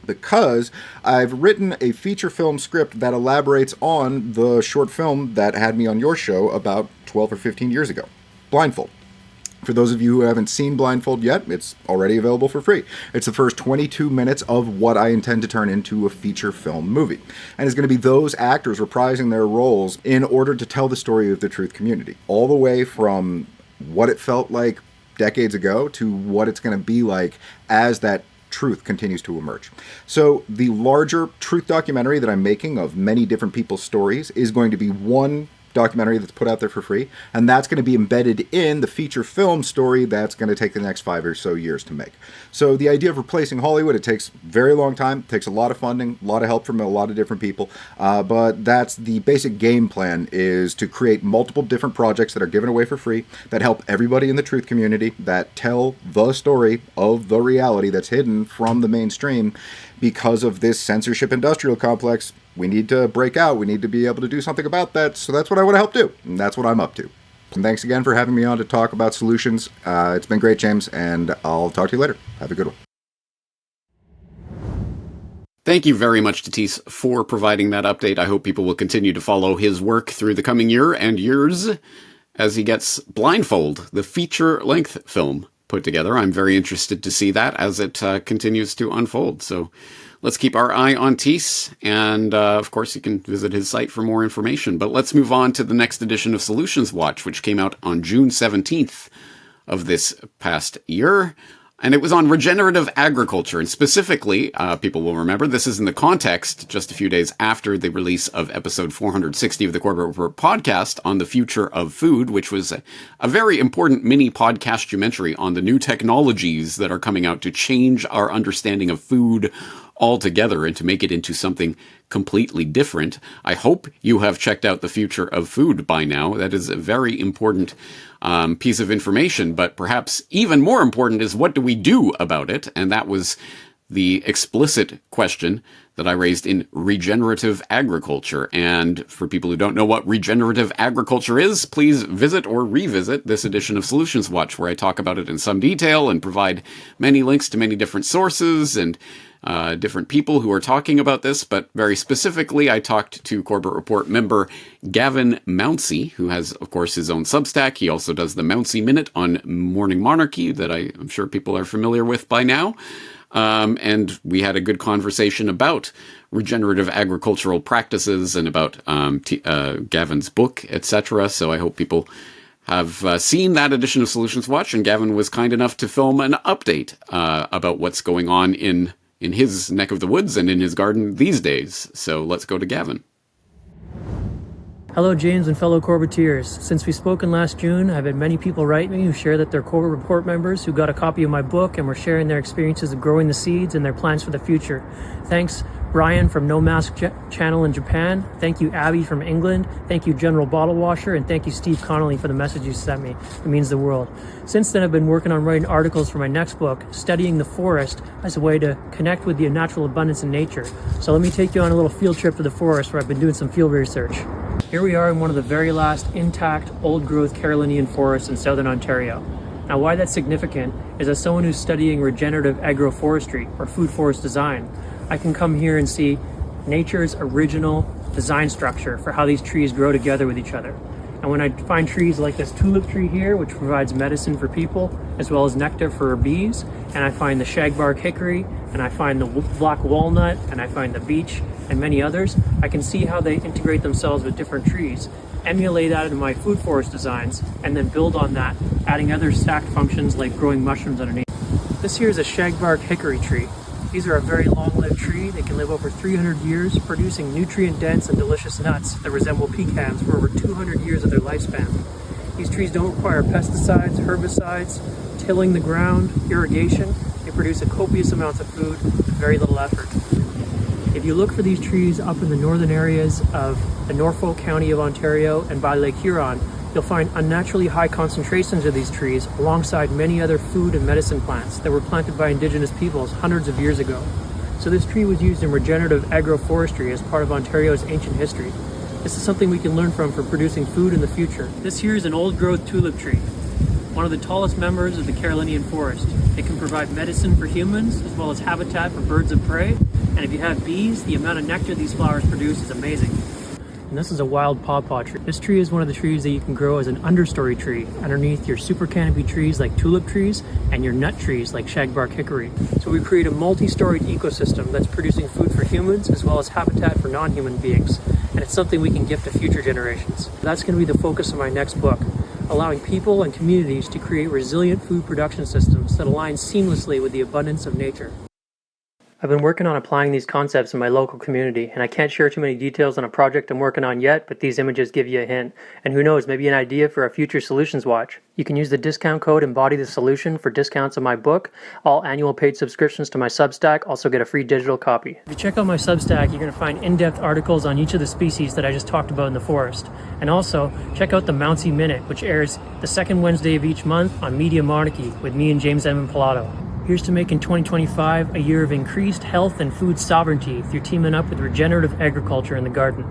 because I've written a feature film script that elaborates on the short film that had me on your show about 12 or 15 years ago, Blindfold. For those of you who haven't seen Blindfold yet, it's already available for free. It's the first 22 minutes of what I intend to turn into a feature film movie. And it's going to be those actors reprising their roles in order to tell the story of the truth community, all the way from what it felt like decades ago to what it's going to be like as that truth continues to emerge. So the larger truth documentary that I'm making of many different people's stories is going to be one documentary that's put out there for free, and that's going to be embedded in the feature film story that's going to take the next 5 or so years to make. So the idea of replacing Hollywood, it takes a very long time, it takes a lot of funding, a lot of help from a lot of different people, but that's the basic game plan, is to create multiple different projects that are given away for free, that help everybody in the truth community, that tell the story of the reality that's hidden from the mainstream. Because of this censorship industrial complex, we need to break out. We need to be able to do something about that. So that's what I want to help do. And that's what I'm up to. And thanks again for having me on to talk about solutions. It's been great, James, and I'll talk to you later. Have a good one. Thank you very much to Teese for providing that update. I hope people will continue to follow his work through the coming year and years as he gets Blindfold, the feature-length film, put together. I'm very interested to see that as it continues to unfold. So let's keep our eye on Teese, and of course you can visit his site for more information. But let's move on to the next edition of Solutions Watch, which came out on June 17th of this past year. And it was on regenerative agriculture, and specifically, people will remember, this is in the context just a few days after the release of episode 460 of the Corbett Report podcast on the future of food, which was a very important mini podcastumentary on the new technologies that are coming out to change our understanding of food altogether and to make it into something completely different. I hope you have checked out the future of food by now. That is a very important piece of information, but perhaps even more important is, what do we do about it? And that was the explicit question that I raised in regenerative agriculture. And for people who don't know what regenerative agriculture is, please visit or revisit this edition of Solutions Watch, where I talk about it in some detail and provide many links to many different sources and different people who are talking about this. But very specifically, I talked to Corbett Report member Gavin Mounsey, who has, of course, his own Substack. He also does the Mounsey Minute on Morning Monarchy that I'm sure people are familiar with by now. And we had a good conversation about regenerative agricultural practices and about Gavin's book, etc. So I hope people have seen that edition of Solutions Watch, and Gavin was kind enough to film an update about what's going on in his neck of the woods and in his garden these days. So let's go to Gavin. Hello, James and fellow Corbetteers. Since we spoke in last June, I've had many people write me who share that they're Corbett Report members who got a copy of my book and were sharing their experiences of growing the seeds and their plans for the future. Thanks, Brian from No Mask Channel in Japan. Thank you, Abby from England. Thank you, General Bottle Washer. And thank you, Steve Connolly, for the message you sent me. It means the world. Since then, I've been working on writing articles for my next book, Studying the Forest, as a way to connect with the natural abundance in nature. So let me take you on a little field trip to the forest where I've been doing some field research. Here we are in one of the very last intact, old-growth Carolinian forests in southern Ontario. Now, why that's significant is as someone who's studying regenerative agroforestry, or food forest design, I can come here and see nature's original design structure for how these trees grow together with each other. And when I find trees like this tulip tree here, which provides medicine for people, as well as nectar for bees, and I find the shagbark hickory, and I find the black walnut, and I find the beech, and many others, I can see how they integrate themselves with different trees, emulate that in my food forest designs, and then build on that, adding other stacked functions like growing mushrooms underneath. This here is a shagbark hickory tree. These are a very long-lived tree. They can live over 300 years, producing nutrient-dense and delicious nuts that resemble pecans for over 200 years of their lifespan. These trees don't require pesticides, herbicides, tilling the ground, irrigation. They produce a copious amounts of food with very little effort. If you look for these trees up in the northern areas of the Norfolk County of Ontario and by Lake Huron, you'll find unnaturally high concentrations of these trees alongside many other food and medicine plants that were planted by Indigenous peoples hundreds of years ago. So this tree was used in regenerative agroforestry as part of Ontario's ancient history. This is something we can learn from for producing food in the future. This here is an old-growth tulip tree, one of the tallest members of the Carolinian forest. It can provide medicine for humans as well as habitat for birds of prey. And if you have bees, the amount of nectar these flowers produce is amazing. And this is a wild pawpaw tree. This tree is one of the trees that you can grow as an understory tree underneath your super canopy trees like tulip trees and your nut trees like shagbark hickory. So we create a multi-storied ecosystem that's producing food for humans as well as habitat for non-human beings. And it's something we can gift to future generations. That's going to be the focus of my next book, allowing people and communities to create resilient food production systems that align seamlessly with the abundance of nature. I've been working on applying these concepts in my local community, and I can't share too many details on a project I'm working on yet, but these images give you a hint. And who knows, maybe an idea for a future Solutions Watch. You can use the discount code Embody the Solution for discounts on my book. All annual paid subscriptions to my Substack also get a free digital copy. If you check out my Substack, you're going to find in-depth articles on each of the species that I just talked about in the forest. And also, check out the Mountsy Minute, which airs the second Wednesday of each month on Media Monarchy with me and James Edmund Pilato. Here's to making 2025 a year of increased health and food sovereignty through teaming up with regenerative agriculture in the garden.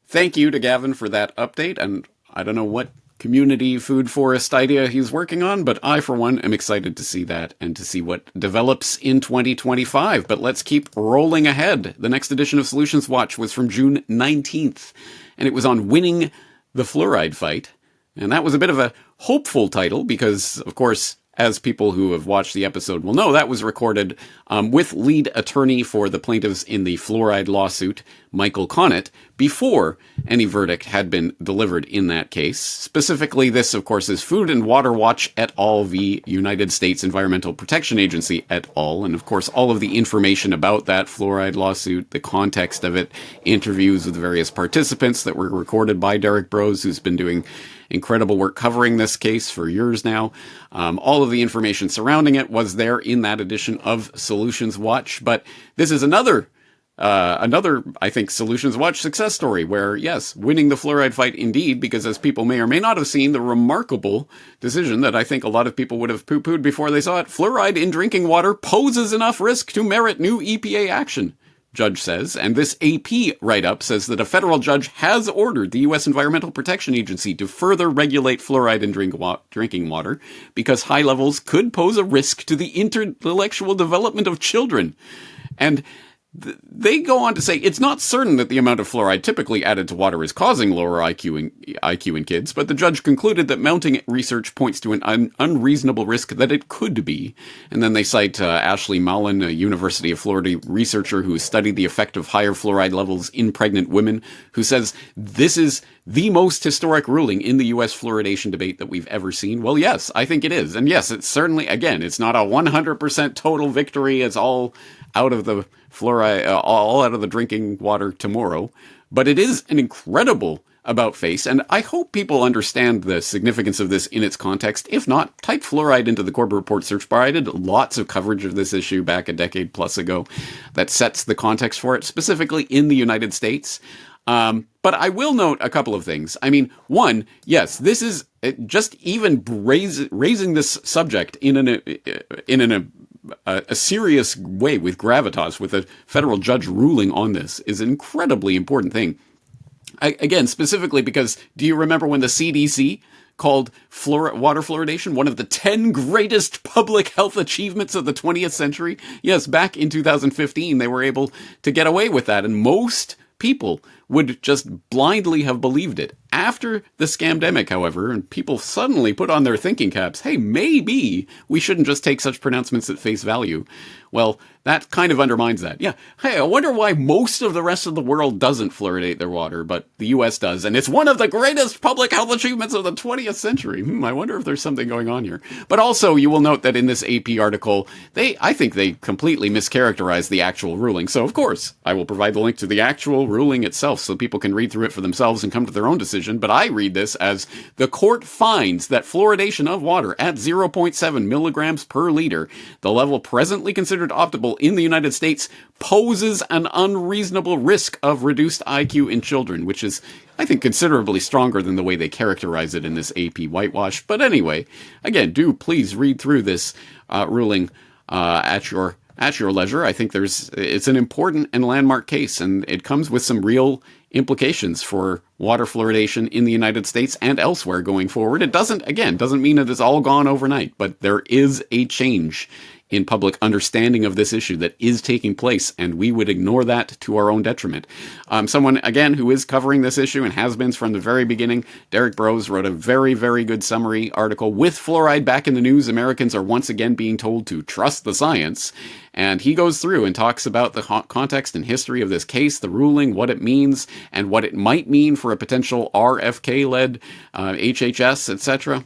Thank you to Gavin for that update, and I don't know what community food forest idea he's working on, but I, for one, am excited to see that and to see what develops in 2025. But let's keep rolling ahead. The next edition of Solutions Watch was from June 19th, and it was on winning the fluoride fight. And that was a bit of a hopeful title because, of course, as people who have watched the episode will know, that was recorded with lead attorney for the plaintiffs in the fluoride lawsuit, Michael Connett, before any verdict had been delivered in that case. Specifically, this, of course, is Food and Water Watch et al. V. United States Environmental Protection Agency et al. And, of course, all of the information about that fluoride lawsuit, the context of it, interviews with various participants that were recorded by Derek Brose, who's been doing incredible work covering this case for years now. All of the information surrounding it was there in that edition of Solutions Watch. But this is another, I think, Solutions Watch success story where, yes, winning the fluoride fight indeed, because as people may or may not have seen, the remarkable decision that I think a lot of people would have poo-pooed before they saw it, fluoride in drinking water poses enough risk to merit new EPA action, judge says. And this AP write-up says that a federal judge has ordered the U.S. Environmental Protection Agency to further regulate fluoride in drinking water because high levels could pose a risk to the intellectual development of children. And they go on to say it's not certain that the amount of fluoride typically added to water is causing lower IQ in kids, but the judge concluded that mounting research points to an unreasonable risk that it could be. And then they cite Ashley Mallon, a University of Florida researcher who has studied the effect of higher fluoride levels in pregnant women, who says this is the most historic ruling in the U.S. fluoridation debate that we've ever seen. Well, yes, I think it is. And yes, it's certainly, again, it's not a 100% total victory. It's all out of the fluoride, all out of the drinking water tomorrow. But it is an incredible about face, and I hope people understand the significance of this in its context. If not, type fluoride into the Corbett Report search bar. I did lots of coverage of this issue back a decade plus ago that sets the context for it, specifically in the United States. But I will note a couple of things. I mean, one, yes, this is just even raising this subject in a serious way with gravitas, with a federal judge ruling on this, is an incredibly important thing. Again, specifically because, do you remember when the CDC called water fluoridation one of the 10 greatest public health achievements of the 20th century? Yes, back in 2015, they were able to get away with that, and most people would just blindly have believed it. After the scamdemic, however, and people suddenly put on their thinking caps, hey, maybe we shouldn't just take such pronouncements at face value. Well, that kind of undermines that. Yeah, hey, I wonder why most of the rest of the world doesn't fluoridate their water, but the U.S. does, and it's one of the greatest public health achievements of the 20th century. I wonder if there's something going on here. But also, you will note that in this AP article, I think they completely mischaracterized the actual ruling. So, of course, I will provide the link to the actual ruling itself so people can read through it for themselves and come to their own decision. But I read this as the court finds that fluoridation of water at 0.7 milligrams per liter, the level presently considered optimal in the United States, poses an unreasonable risk of reduced IQ in children, which is, I think, considerably stronger than the way they characterize it in this AP whitewash. But anyway, again, do please read through this ruling at your leisure. I think it's an important and landmark case, and it comes with some real implications for water fluoridation in the United States and elsewhere going forward. It doesn't mean that it's all gone overnight, but there is a change in public understanding of this issue that is taking place, and we would ignore that to our own detriment. Someone, again, who is covering this issue and has been from the very beginning, Derek Brose, wrote a very, very good summary article. With fluoride back in the news, Americans are once again being told to trust the science. And he goes through and talks about the context and history of this case, the ruling, what it means, and what it might mean for a potential RFK-led HHS, etc.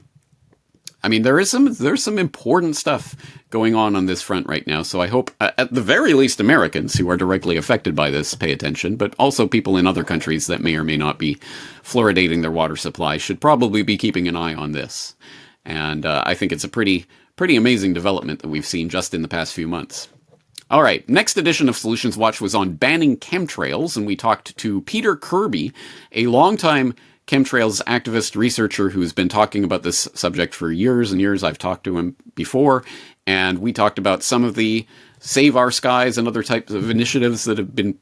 I mean, there's some important stuff going on this front right now. So I hope, at the very least, Americans who are directly affected by this pay attention, but also people in other countries that may or may not be fluoridating their water supply should probably be keeping an eye on this. And I think it's a pretty amazing development that we've seen just in the past few months. All right, next edition of Solutions Watch was on banning chemtrails, and we talked to Peter Kirby, a longtime chemtrails activist researcher who's been talking about this subject for years and years. I've talked to him before, and we talked about some of the Save Our Skies and other types of initiatives that have been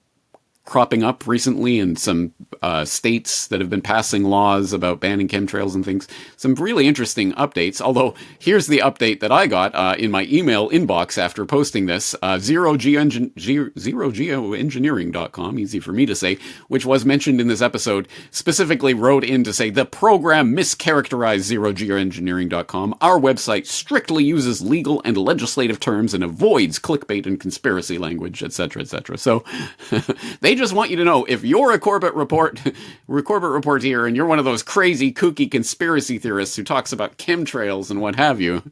cropping up recently in some states that have been passing laws about banning chemtrails and things. Some really interesting updates, although here's the update that I got in my email inbox after posting this. zerogeoengineering.com, easy for me to say, which was mentioned in this episode, specifically wrote in to say the program mischaracterized zerogeoengineering.com. Our website strictly uses legal and legislative terms and avoids clickbait and conspiracy language, etc., etc. So they just want you to know, if you're a Corbett reporter and you're one of those crazy, kooky conspiracy theorists who talks about chemtrails and what have you,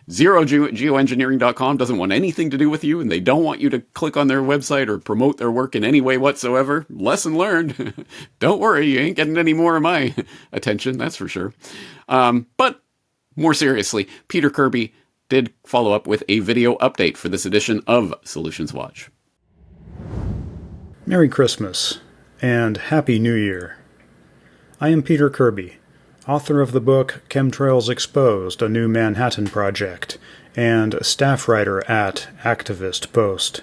zerogeoengineering.com doesn't want anything to do with you, and they don't want you to click on their website or promote their work in any way whatsoever. Lesson learned. Don't worry, you ain't getting any more of my attention, that's for sure. But more seriously, Peter Kirby did follow up with a video update for this edition of Solutions Watch. Merry Christmas, and Happy New Year. I am Peter Kirby, author of the book Chemtrails Exposed, A New Manhattan Project, and staff writer at Activist Post.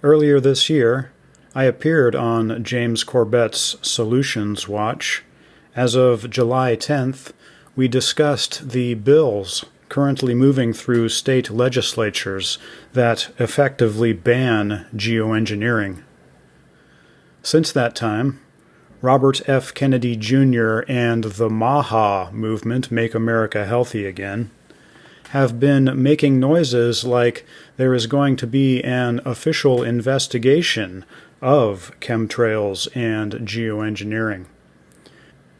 Earlier this year, I appeared on James Corbett's Solutions Watch. As of July 10th, we discussed the bills currently moving through state legislatures that effectively ban geoengineering. Since that time, Robert F. Kennedy Jr. and the MAHA movement, Make America Healthy Again, have been making noises like there is going to be an official investigation of chemtrails and geoengineering.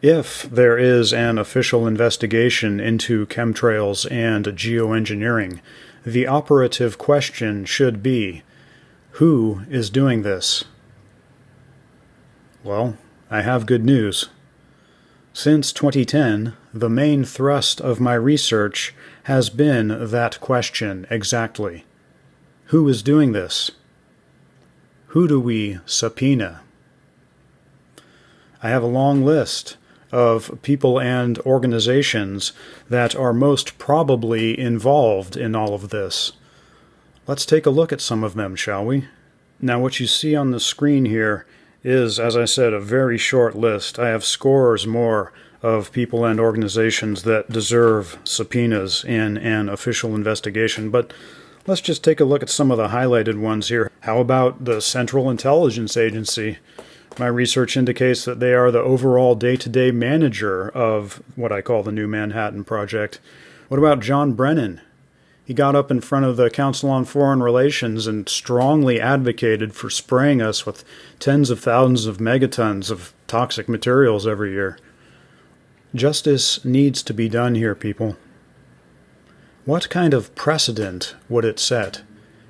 If there is an official investigation into chemtrails and geoengineering, the operative question should be, who is doing this? Well, I have good news. Since 2010, the main thrust of my research has been that question exactly. Who is doing this? Who do we subpoena? I have a long list of people and organizations that are most probably involved in all of this. Let's take a look at some of them, shall we? Now, what you see on the screen here is, as I said, a very short list. I have scores more of people and organizations that deserve subpoenas in an official investigation, but let's just take a look at some of the highlighted ones here. How about the Central Intelligence Agency? My research indicates that they are the overall day-to-day manager of what I call the New Manhattan Project. What about John Brennan? He got up in front of the Council on Foreign Relations and strongly advocated for spraying us with tens of thousands of megatons of toxic materials every year. Justice needs to be done here, people. What kind of precedent would it set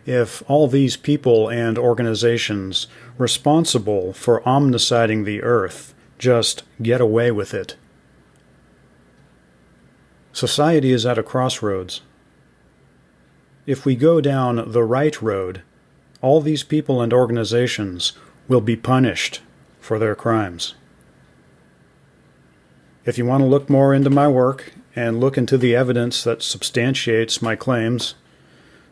if all these people and organizations responsible for omniciding the earth just get away with it? Society is at a crossroads. If we go down the right road, all these people and organizations will be punished for their crimes. If you want to look more into my work and look into the evidence that substantiates my claims,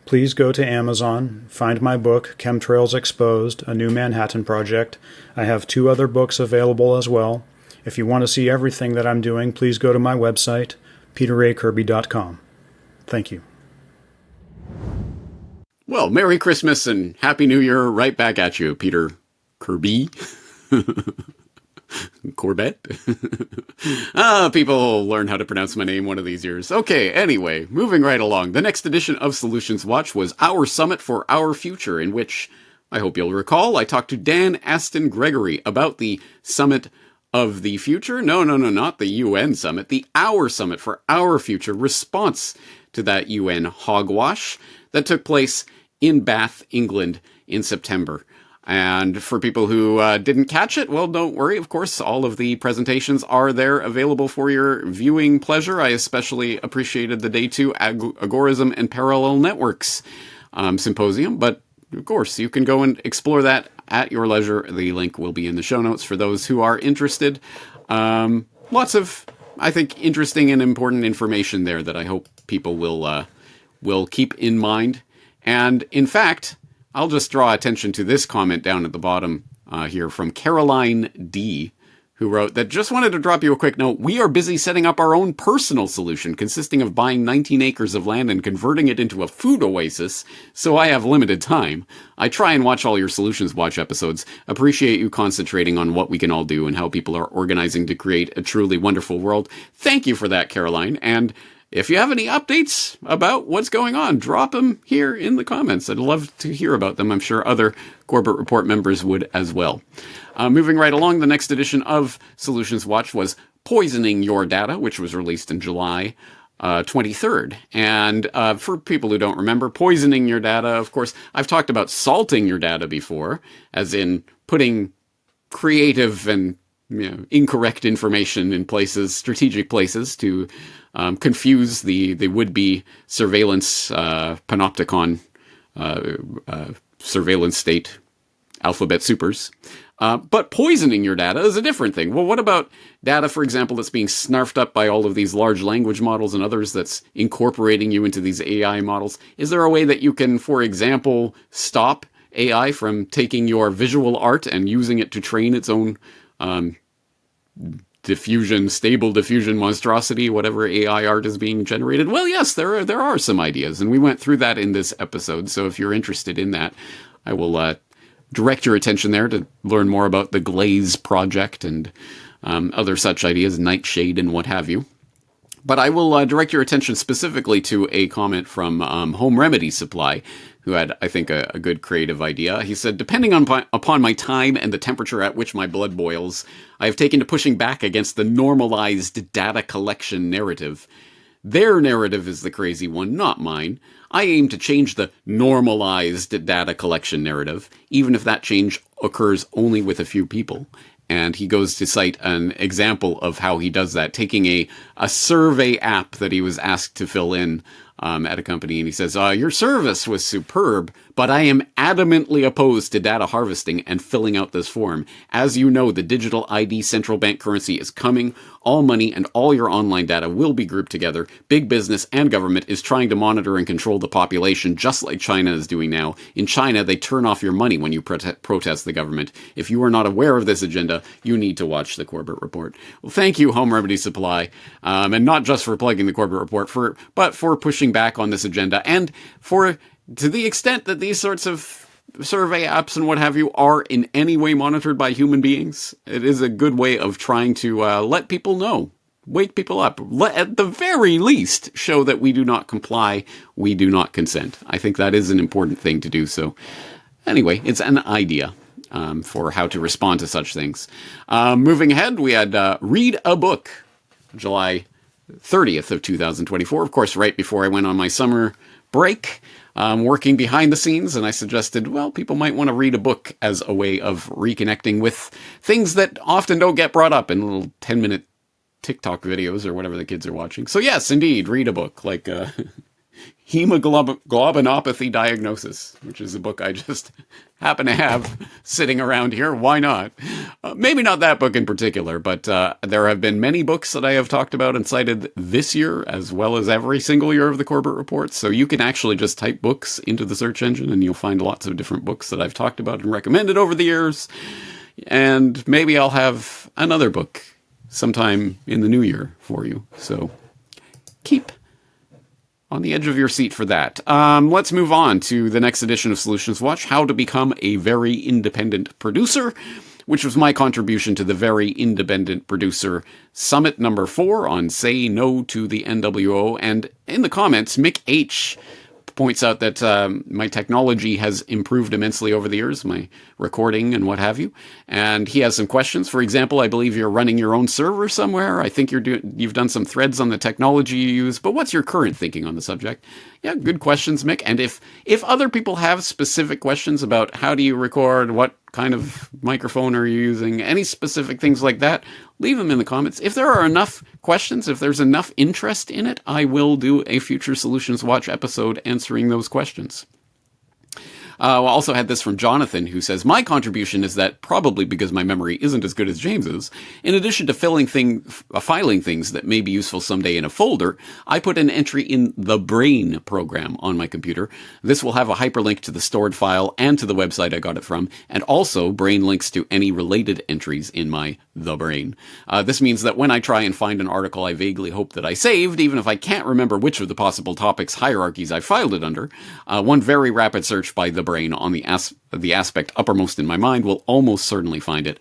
please go to Amazon, find my book, Chemtrails Exposed, A New Manhattan Project. I have 2 other books available as well. If you want to see everything that I'm doing, please go to my website, peterrakirby.com. Thank you. Well, Merry Christmas and Happy New Year right back at you, Peter Kirby. Corbett. People learn how to pronounce my name one of these years. Okay, anyway, moving right along. The next edition of Solutions Watch was Our Summit for Our Future, in which, I hope you'll recall, I talked to Dan Aston Gregory about the Summit of the Future. No, not the UN Summit. The Our Summit for Our Future response to that UN hogwash that took place in Bath, England in September. And for people who didn't catch it, well, don't worry. Of course, all of the presentations are there available for your viewing pleasure. I especially appreciated the Day 2 Agorism and Parallel Networks symposium. But, of course, you can go and explore that at your leisure. The link will be in the show notes for those who are interested. Lots of, I think, interesting and important information there that I hope people will keep in mind. And, in fact, I'll just draw attention to this comment down at the bottom here from Caroline D., who wrote that just wanted to drop you a quick note. We are busy setting up our own personal solution consisting of buying 19 acres of land and converting it into a food oasis, so I have limited time. I try and watch all your Solutions Watch episodes. Appreciate you concentrating on what we can all do and how people are organizing to create a truly wonderful world. Thank you for that, Caroline. And if you have any updates about what's going on, drop them here in the comments. I'd love to hear about them. I'm sure other Corbett Report members would as well. Moving right along, the next edition of Solutions Watch was Poisoning Your Data, which was released in July 23rd. And for people who don't remember, poisoning your data, of course, I've talked about salting your data before, as in putting creative and incorrect information in places, strategic places, to confuse the would-be surveillance panopticon surveillance state alphabet supers. But poisoning your data is a different thing. Well, what about data, for example, that's being snarfed up by all of these large language models and others that's incorporating you into these AI models? Is there a way that you can, for example, stop AI from taking your visual art and using it to train its own stable diffusion monstrosity, whatever AI art is being generated. Well, yes, there are some ideas, and we went through that in this episode. So if you're interested in that, I will direct your attention there to learn more about the Glaze project and other such ideas, Nightshade and what have you. But I will direct your attention specifically to a comment from Home Remedy Supply, who had, I think, a good creative idea. He said, depending upon my time and the temperature at which my blood boils, I have taken to pushing back against the normalized data collection narrative. Their narrative is the crazy one, not mine. I aim to change the normalized data collection narrative, even if that change occurs only with a few people. And he goes to cite an example of how he does that, taking a survey app that he was asked to fill in at a company. And he says, your service was superb, but I am adamantly opposed to data harvesting and filling out this form. As you know, the digital ID central bank currency is coming. All money and all your online data will be grouped together. Big business and government is trying to monitor and control the population, just like China is doing now. In China, they turn off your money when you protest the government. If you are not aware of this agenda, you need to watch the Corbett Report. Well, thank you, Home Remedy Supply, and not just for plugging the Corbett Report, but for pushing back on this agenda, and for, to the extent that these sorts of survey apps and what have you are in any way monitored by human beings, it is a good way of trying to let people know, wake people up, at the very least show that we do not comply, we do not consent. I think that is an important thing to do. So anyway, it's an idea for how to respond to such things. Moving ahead, we had Read a Book, July 30th of 2024, of course, right before I went on my summer break, working behind the scenes, and I suggested, well, people might want to read a book as a way of reconnecting with things that often don't get brought up in little 10-minute TikTok videos or whatever the kids are watching. So yes, indeed, read a book like Hemoglobinopathy Diagnosis, which is a book I just happen to have sitting around here. Why not? Maybe not that book in particular, but there have been many books that I have talked about and cited this year, as well as every single year of the Corbett Report. So you can actually just type books into the search engine and you'll find lots of different books that I've talked about and recommended over the years. And maybe I'll have another book sometime in the new year for you. So keep on the edge of your seat for that. Let's move on to the next edition of Solutions Watch, How to Become a Very Independent Producer, which was my contribution to the Very Independent Producer Summit number 4 on Say No to the NWO. And in the comments, Mick H. points out that my technology has improved immensely over the years, my recording and what have you. And he has some questions. For example, I believe you're running your own server somewhere. I think you've done some threads on the technology you use, but what's your current thinking on the subject? Yeah, good questions, Mick. And if other people have specific questions about how do you record, what kind of microphone are you using, any specific things like that, leave them in the comments. If there are enough questions, if there's enough interest in it, I will do a future Solutions Watch episode answering those questions. I also had this from Jonathan, who says, my contribution is that, probably because my memory isn't as good as James's, in addition to filing things that may be useful someday in a folder, I put an entry in the Brain program on my computer. This will have a hyperlink to the stored file and to the website I got it from, and also Brain links to any related entries in my The Brain. This means that when I try and find an article I vaguely hope that I saved, even if I can't remember which of the possible topics hierarchies I filed it under, one very rapid search by The Brain on the aspect uppermost in my mind will almost certainly find it.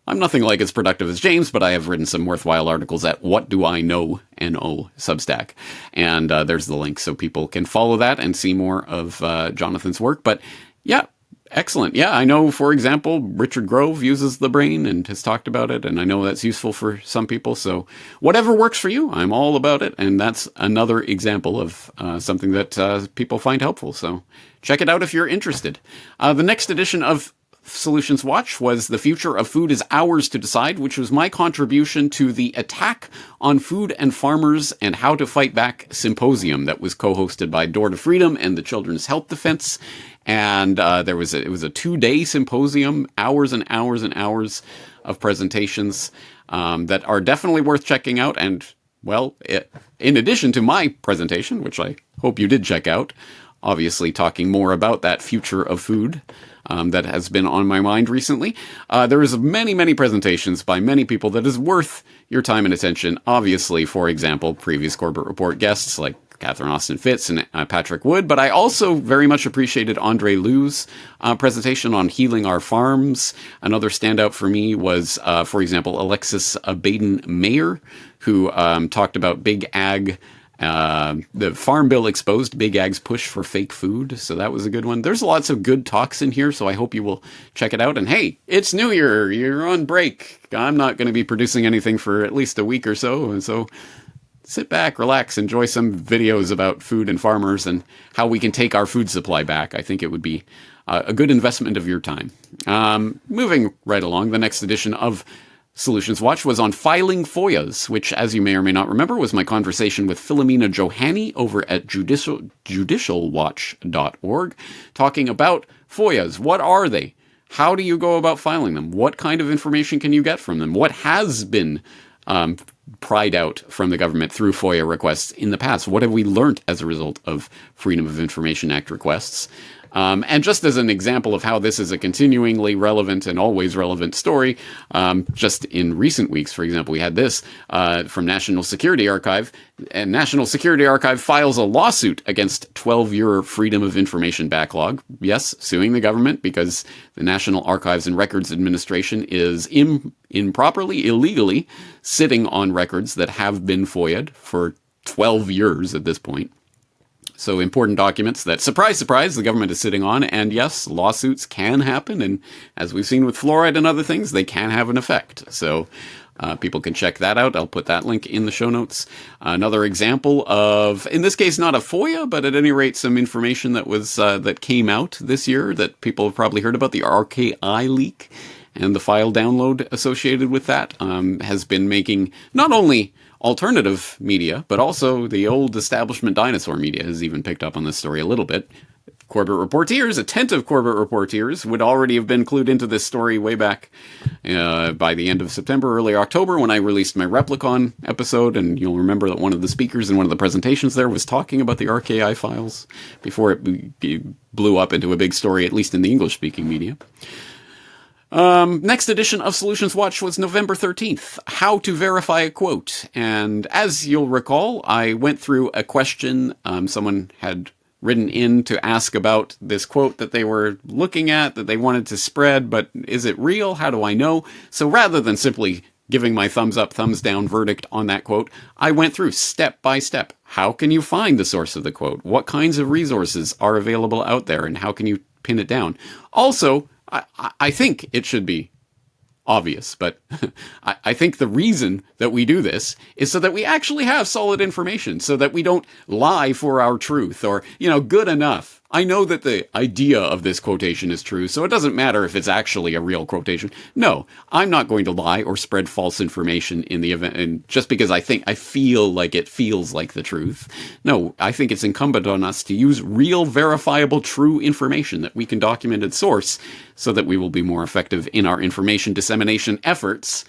I'm nothing like as productive as James, but I have written some worthwhile articles at What Do I Know? NO Substack. And there's the link so people can follow that and see more of Jonathan's work. But yeah, excellent. Yeah, I know, for example, Richard Grove uses The Brain and has talked about it, and I know that's useful for some people. So whatever works for you, I'm all about it. And that's another example of something that people find helpful. So check it out if you're interested. The next edition of Solutions Watch was The Future of Food is Ours to Decide, which was my contribution to the Attack on Food and Farmers and How to Fight Back symposium that was co-hosted by Door to Freedom and the Children's Health Defense. And it was a 2-day symposium, hours and hours and hours of presentations that are definitely worth checking out. And, well, in addition to my presentation, which I hope you did check out, obviously talking more about that future of food that has been on my mind recently. There is many presentations by many people that is worth your time and attention. Obviously, for example, previous Corbett Report guests like Catherine Austin Fitz and Patrick Wood, but I also very much appreciated Andre Lou's presentation on healing our farms. Another standout for me was, for example, Alexis Baden-Mayer, who talked about Big Ag. The Farm Bill exposed Big Ag's push for fake food, so that was a good one. There's lots of good talks in here, so I hope you will check it out. And hey, it's New Year, you're on break. I'm not going to be producing anything for at least a week or so, and so sit back, relax, enjoy some videos about food and farmers and how we can take our food supply back. I think it would be a good investment of your time. Moving right along, the next edition of Solutions Watch was on filing FOIAs, which, as you may or may not remember, was my conversation with Philomena Johanny over at judicialwatch.org, talking about FOIAs. What are they? How do you go about filing them? What kind of information can you get from them? What has been pried out from the government through FOIA requests in the past? What have we learned as a result of Freedom of Information Act requests? And just as an example of how this is a continuingly relevant and always relevant story, just in recent weeks, for example, we had this from National Security Archive. And National Security Archive files a lawsuit against 12-year Freedom of Information backlog. Yes, suing the government because the National Archives and Records Administration is improperly, illegally sitting on records that have been FOIA'd for 12 years at this point. So important documents that, surprise, surprise, the government is sitting on. And yes, lawsuits can happen. And as we've seen with fluoride and other things, they can have an effect. So people can check that out. I'll put that link in the show notes. Another example of, in this case, not a FOIA, but at any rate, some information that was that came out this year that people have probably heard about, the RKI leak. And the file download associated with that has been making not only alternative media, but also the old establishment dinosaur media has even picked up on this story a little bit. Corbett Reporteers, attentive Corbett Reporteers, would already have been clued into this story way back by the end of September, early October, when I released my Replicon episode, and you'll remember that one of the speakers in one of the presentations there was talking about the RKI files before it blew up into a big story, at least in the English-speaking media. Next edition of Solutions Watch was November 13th, How to Verify a Quote. And as you'll recall, I went through a question someone had written in to ask about this quote that they were looking at, that they wanted to spread, but is it real? How do I know? So rather than simply giving my thumbs up, thumbs down verdict on that quote, I went through step by step. How can you find the source of the quote? What kinds of resources are available out there, and how can you pin it down? Also, I think it should be obvious, but I think the reason that we do this is so that we actually have solid information, so that we don't lie for our truth or, good enough. I know that the idea of this quotation is true, so it doesn't matter if it's actually a real quotation. No, I'm not going to lie or spread false information in the event, and just because I feel like it feels like the truth. No, I think it's incumbent on us to use real, verifiable, true information that we can document and source so that we will be more effective in our information dissemination efforts.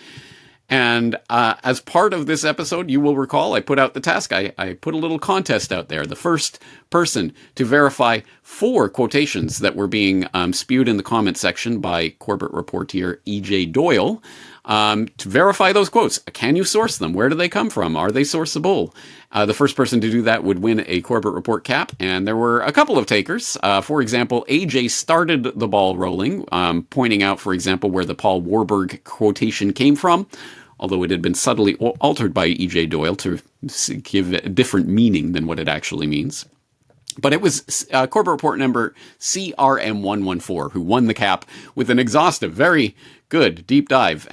And as part of this episode, you will recall, I put out the task. I put a little contest out there. The first person to verify 4 quotations that were being spewed in the comment section by Corbett reporter E.J. Doyle, to verify those quotes. Can you source them? Where do they come from? Are they sourceable? The first person to do that would win a Corbett Report cap, and there were a couple of takers. For example, AJ started the ball rolling, pointing out, for example, where the Paul Warburg quotation came from, although it had been subtly altered by E.J. Doyle to give a different meaning than what it actually means. But it was Corbett Report number CRM114 who won the cap with an exhaustive, very good deep dive,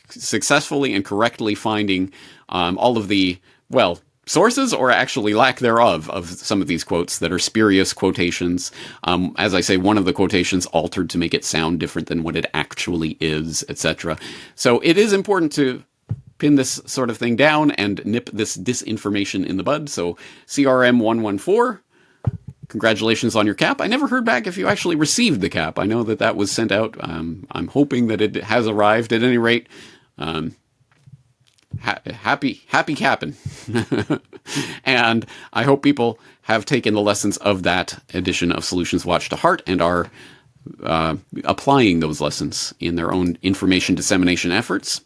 successfully and correctly finding all of the, sources or actually lack thereof of some of these quotes that are spurious quotations. As I say, one of the quotations altered to make it sound different than what it actually is, etc. So it is important to pin this sort of thing down and nip this disinformation in the bud. So CRM114, congratulations on your cap. I never heard back if you actually received the cap. I know that was sent out. I'm hoping that it has arrived at any rate. happy capping. And I hope people have taken the lessons of that edition of Solutions Watch to heart and are applying those lessons in their own information dissemination efforts.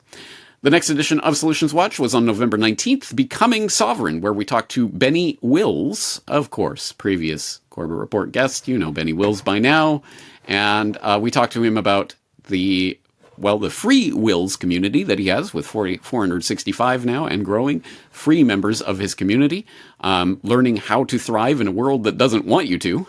The next edition of Solutions Watch was on November 19th, Becoming Sovereign, where we talked to Benny Wills, of course, previous Corbett Report guest. You know Benny Wills by now. And we talked to him about the free Wills community that he has with 465 now and growing, free members of his community, learning how to thrive in a world that doesn't want you to,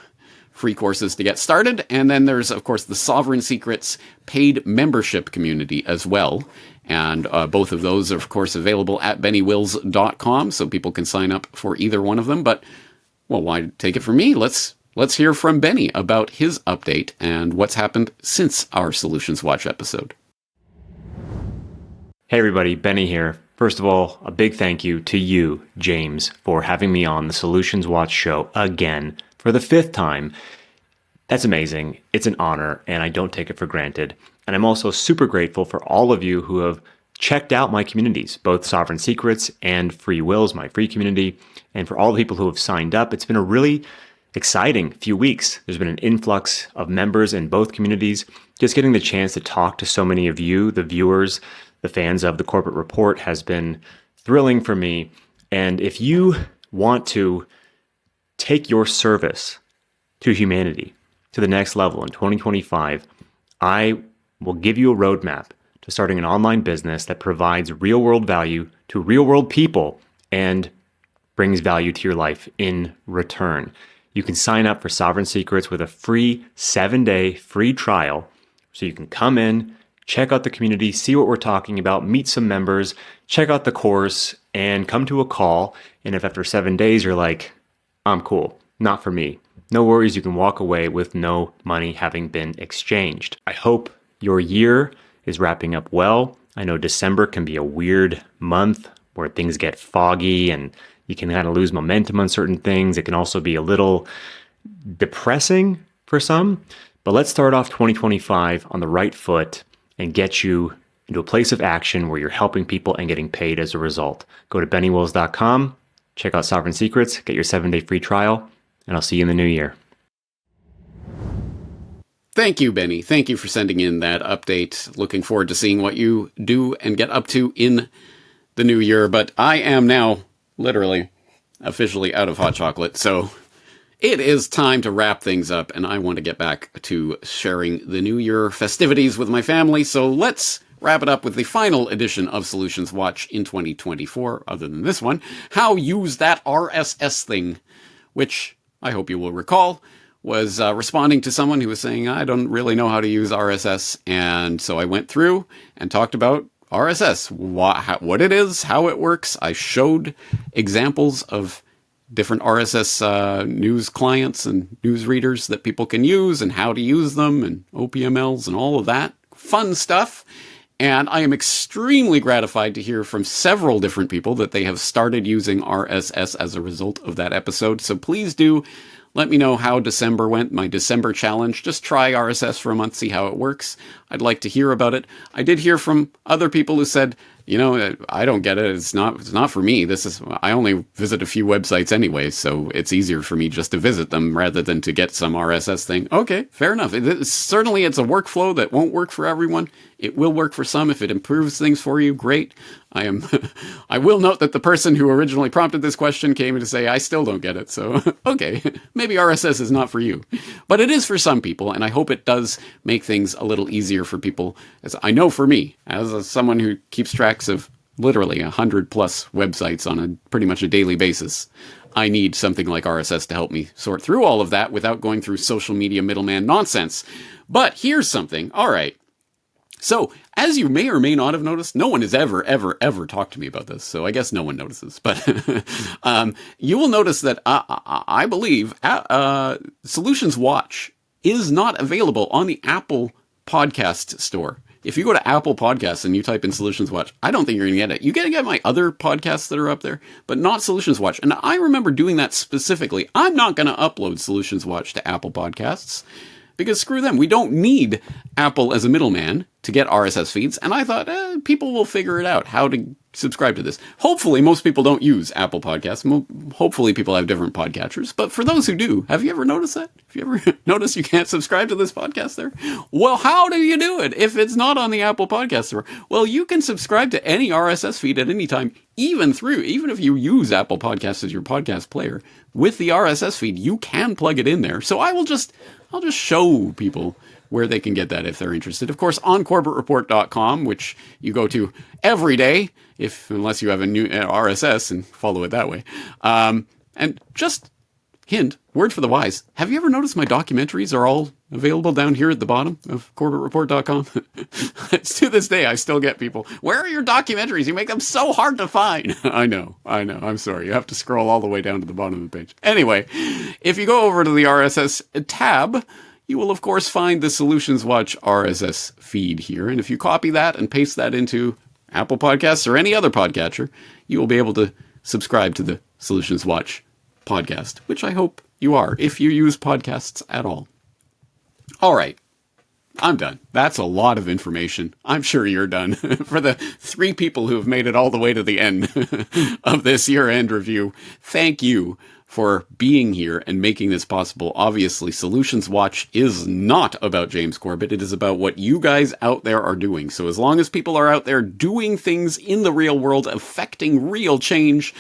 free courses to get started. And then there's, of course, the Sovereign Secrets paid membership community as well. And both of those are, of course, available at bennywills.com, so people can sign up for either one of them. But, well, why take it from me? Let's hear from Benny about his update and what's happened since our Solutions Watch episode. Hey everybody, Benny here. First of all, a big thank you to you, James, for having me on the Solutions Watch show again for the 5th time. That's amazing. It's an honor, and I don't take it for granted. And I'm also super grateful for all of you who have checked out my communities, both Sovereign Secrets and Free Wills, my free community, and for all the people who have signed up. It's been a really exciting few weeks. There's been an influx of members in both communities. Just getting the chance to talk to so many of you, the viewers, the fans of the Corbett Report, has been thrilling for me. And if you want to take your service to humanity to the next level in 2025, I will give you a roadmap to starting an online business that provides real-world value to real-world people and brings value to your life in return. You can sign up for Sovereign Secrets with a free 7-day free trial. So you can come in, check out the community, see what we're talking about, meet some members, check out the course, and come to a call. And if after 7 days you're like, I'm cool, not for me, no worries, you can walk away with no money having been exchanged. I hope your year is wrapping up well. I know December can be a weird month where things get foggy and you can kind of lose momentum on certain things. It can also be a little depressing for some. But let's start off 2025 on the right foot and get you into a place of action where you're helping people and getting paid as a result. Go to bennywills.com, check out Sovereign Secrets, get your 7-day free trial, and I'll see you in the new year. Thank you, Benny. Thank you for sending in that update. Looking forward to seeing what you do and get up to in the new year. But I am now literally officially out of hot chocolate. So it is time to wrap things up. And I want to get back to sharing the new year festivities with my family. So let's wrap it up with the final edition of Solutions Watch in 2024, other than this one. How use that RSS thing, which I hope you will recall was responding to someone who was saying, I don't really know how to use RSS. And so I went through and talked about RSS, what it is, how it works. I showed examples of different RSS news clients and news readers that people can use and how to use them and OPMLs and all of that fun stuff. And I am extremely gratified to hear from several different people that they have started using RSS as a result of that episode. So please do let me know how December went, my December challenge. Just try RSS for a month, see how it works. I'd like to hear about it. I did hear from other people who said, you know, I don't get it. It's not for me. I only visit a few websites anyway, so it's easier for me just to visit them rather than to get some RSS thing. Okay, fair enough. Certainly it's a workflow that won't work for everyone. It will work for some. If it improves things for you, great. I will note that the person who originally prompted this question came in to say, I still don't get it. So, okay, maybe RSS is not for you, but it is for some people. And I hope it does make things a little easier for people. As I know for me, as someone who keeps tracks of literally 100+ websites on a pretty much a daily basis, I need something like RSS to help me sort through all of that without going through social media middleman nonsense. But here's something. All right. So, as you may or may not have noticed, no one has ever talked to me about this, so I guess no one notices. But you will notice that I believe Solutions Watch is not available on the Apple Podcast Store. If you go to Apple Podcasts and you type in Solutions Watch, I don't think you're going to get it. You got to get my other podcasts that are up there, but not Solutions Watch. And I remember doing that specifically. I'm not going to upload Solutions Watch to Apple Podcasts, because screw them. We don't need Apple as a middleman to get RSS feeds. And I thought, people will figure it out, how to subscribe to this. Hopefully, most people don't use Apple Podcasts. Hopefully, people have different podcatchers. But for those who do, have you ever noticed that? Have you ever noticed you can't subscribe to this podcast there? Well, how do you do it if it's not on the Apple Podcast Store? Well, you can subscribe to any RSS feed at any time, even if you use Apple Podcasts as your podcast player. With the RSS feed, you can plug it in there. So I'll just show people where they can get that if they're interested. Of course, on CorbettReport.com, which you go to every day, unless you have a new RSS and follow it that way. And just hint, word for the wise, have you ever noticed my documentaries are all available down here at the bottom of CorbettReport.com? To this day, I still get people, where are your documentaries? You make them so hard to find. I know. I'm sorry. You have to scroll all the way down to the bottom of the page. Anyway, if you go over to the RSS tab, you will, of course, find the Solutions Watch RSS feed here. And if you copy that and paste that into Apple Podcasts or any other podcatcher, you will be able to subscribe to the Solutions Watch podcast, which I hope you are, if you use podcasts at all. All right. I'm done. That's a lot of information. I'm sure you're done. For the 3 people who have made it all the way to the end of this year-end review, thank you for being here and making this possible. Obviously, Solutions Watch is not about James Corbett. It is about what you guys out there are doing. So as long as people are out there doing things in the real world, affecting real change,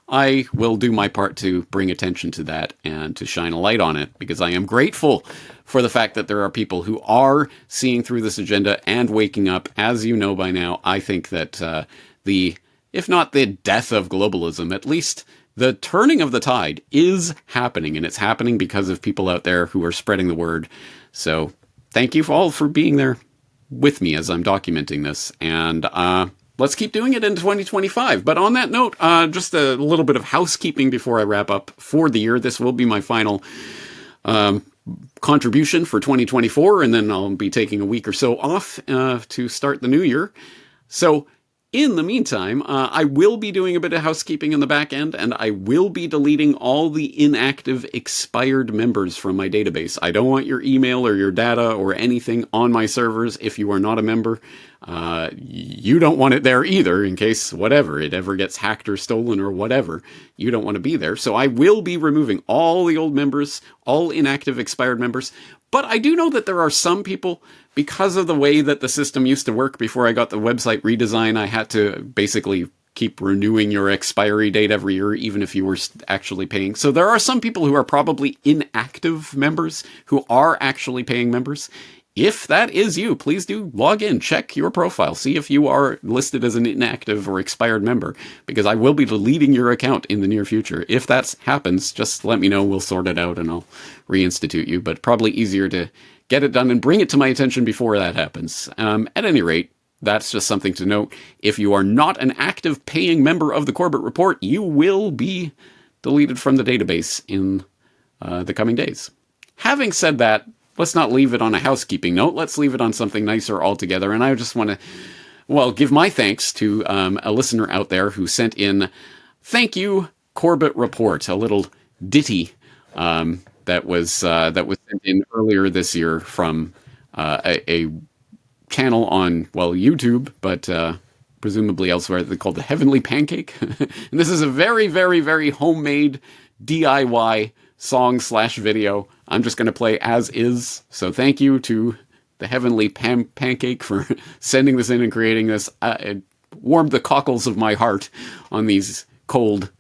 I will do my part to bring attention to that and to shine a light on it, because I am grateful for the fact that there are people who are seeing through this agenda and waking up. As you know by now, I think that if not the death of globalism, at least the turning of the tide is happening, and it's happening because of people out there who are spreading the word. So thank you all for being there with me as I'm documenting this, and let's keep doing it in 2025. But on that note, just a little bit of housekeeping before I wrap up for the year. This will be my final contribution for 2024, and then I'll be taking a week or so off to start the new year. So in the meantime, I will be doing a bit of housekeeping in the back end, and I will be deleting all the inactive expired members from my database. I don't want your email or your data or anything on my servers if you are not a member. You don't want it there either, in case whatever, it ever gets hacked or stolen or whatever. You don't want to be there. So I will be removing all the old members, all inactive expired members. But I do know that there are some people, because of the way that the system used to work before I got the website redesign, I had to basically keep renewing your expiry date every year, even if you were actually paying. So there are some people who are probably inactive members who are actually paying members. If that is you, please do log in, check your profile, see if you are listed as an inactive or expired member, because I will be deleting your account in the near future. If that happens, just let me know, we'll sort it out and I'll reinstitute you, but probably easier to get it done and bring it to my attention before that happens. At any rate, that's just something to note. If you are not an active paying member of the Corbett Report, you will be deleted from the database in the coming days. Having said that, let's not leave it on a housekeeping note. Let's leave it on something nicer altogether. And I just want to, give my thanks to a listener out there who sent in, thank you, Corbett Report, a little ditty that was sent in earlier this year from a channel on, YouTube, but presumably elsewhere. They're called the Heavenly Pancake. And this is a very, very, very homemade DIY song/video. I'm just going to play as is. So thank you to the Heavenly Pancake for sending this in and creating this. It warmed the cockles of my heart on these cold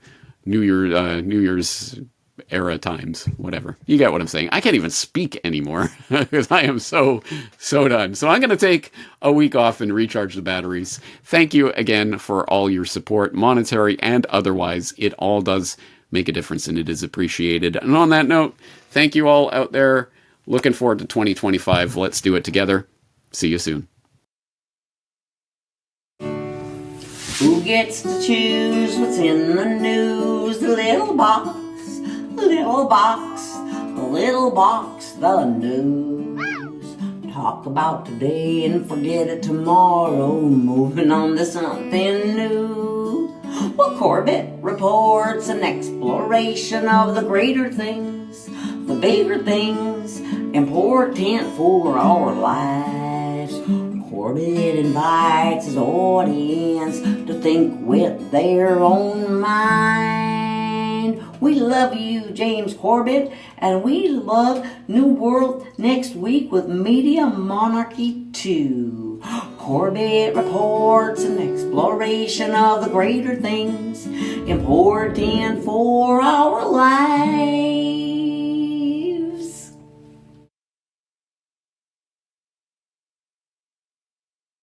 New Year's era times. Whatever. You get what I'm saying. I can't even speak anymore because I am so done. So I'm going to take a week off and recharge the batteries. Thank you again for all your support, monetary and otherwise. It all does make a difference, and it is appreciated. And on that note, thank you all out there. Looking forward to 2025. Let's do it together. See you soon. Who gets to choose what's in the news? The little box, the news. Talk about today and forget it tomorrow. Moving on to something new. Well, Corbett Report's an exploration of the greater things, the bigger things, important for our lives. Corbett invites his audience to think with their own mind. We love you, James Corbett, and we love New World next week with Media Monarchy 2. Corbett reports an exploration of the greater things important for our life.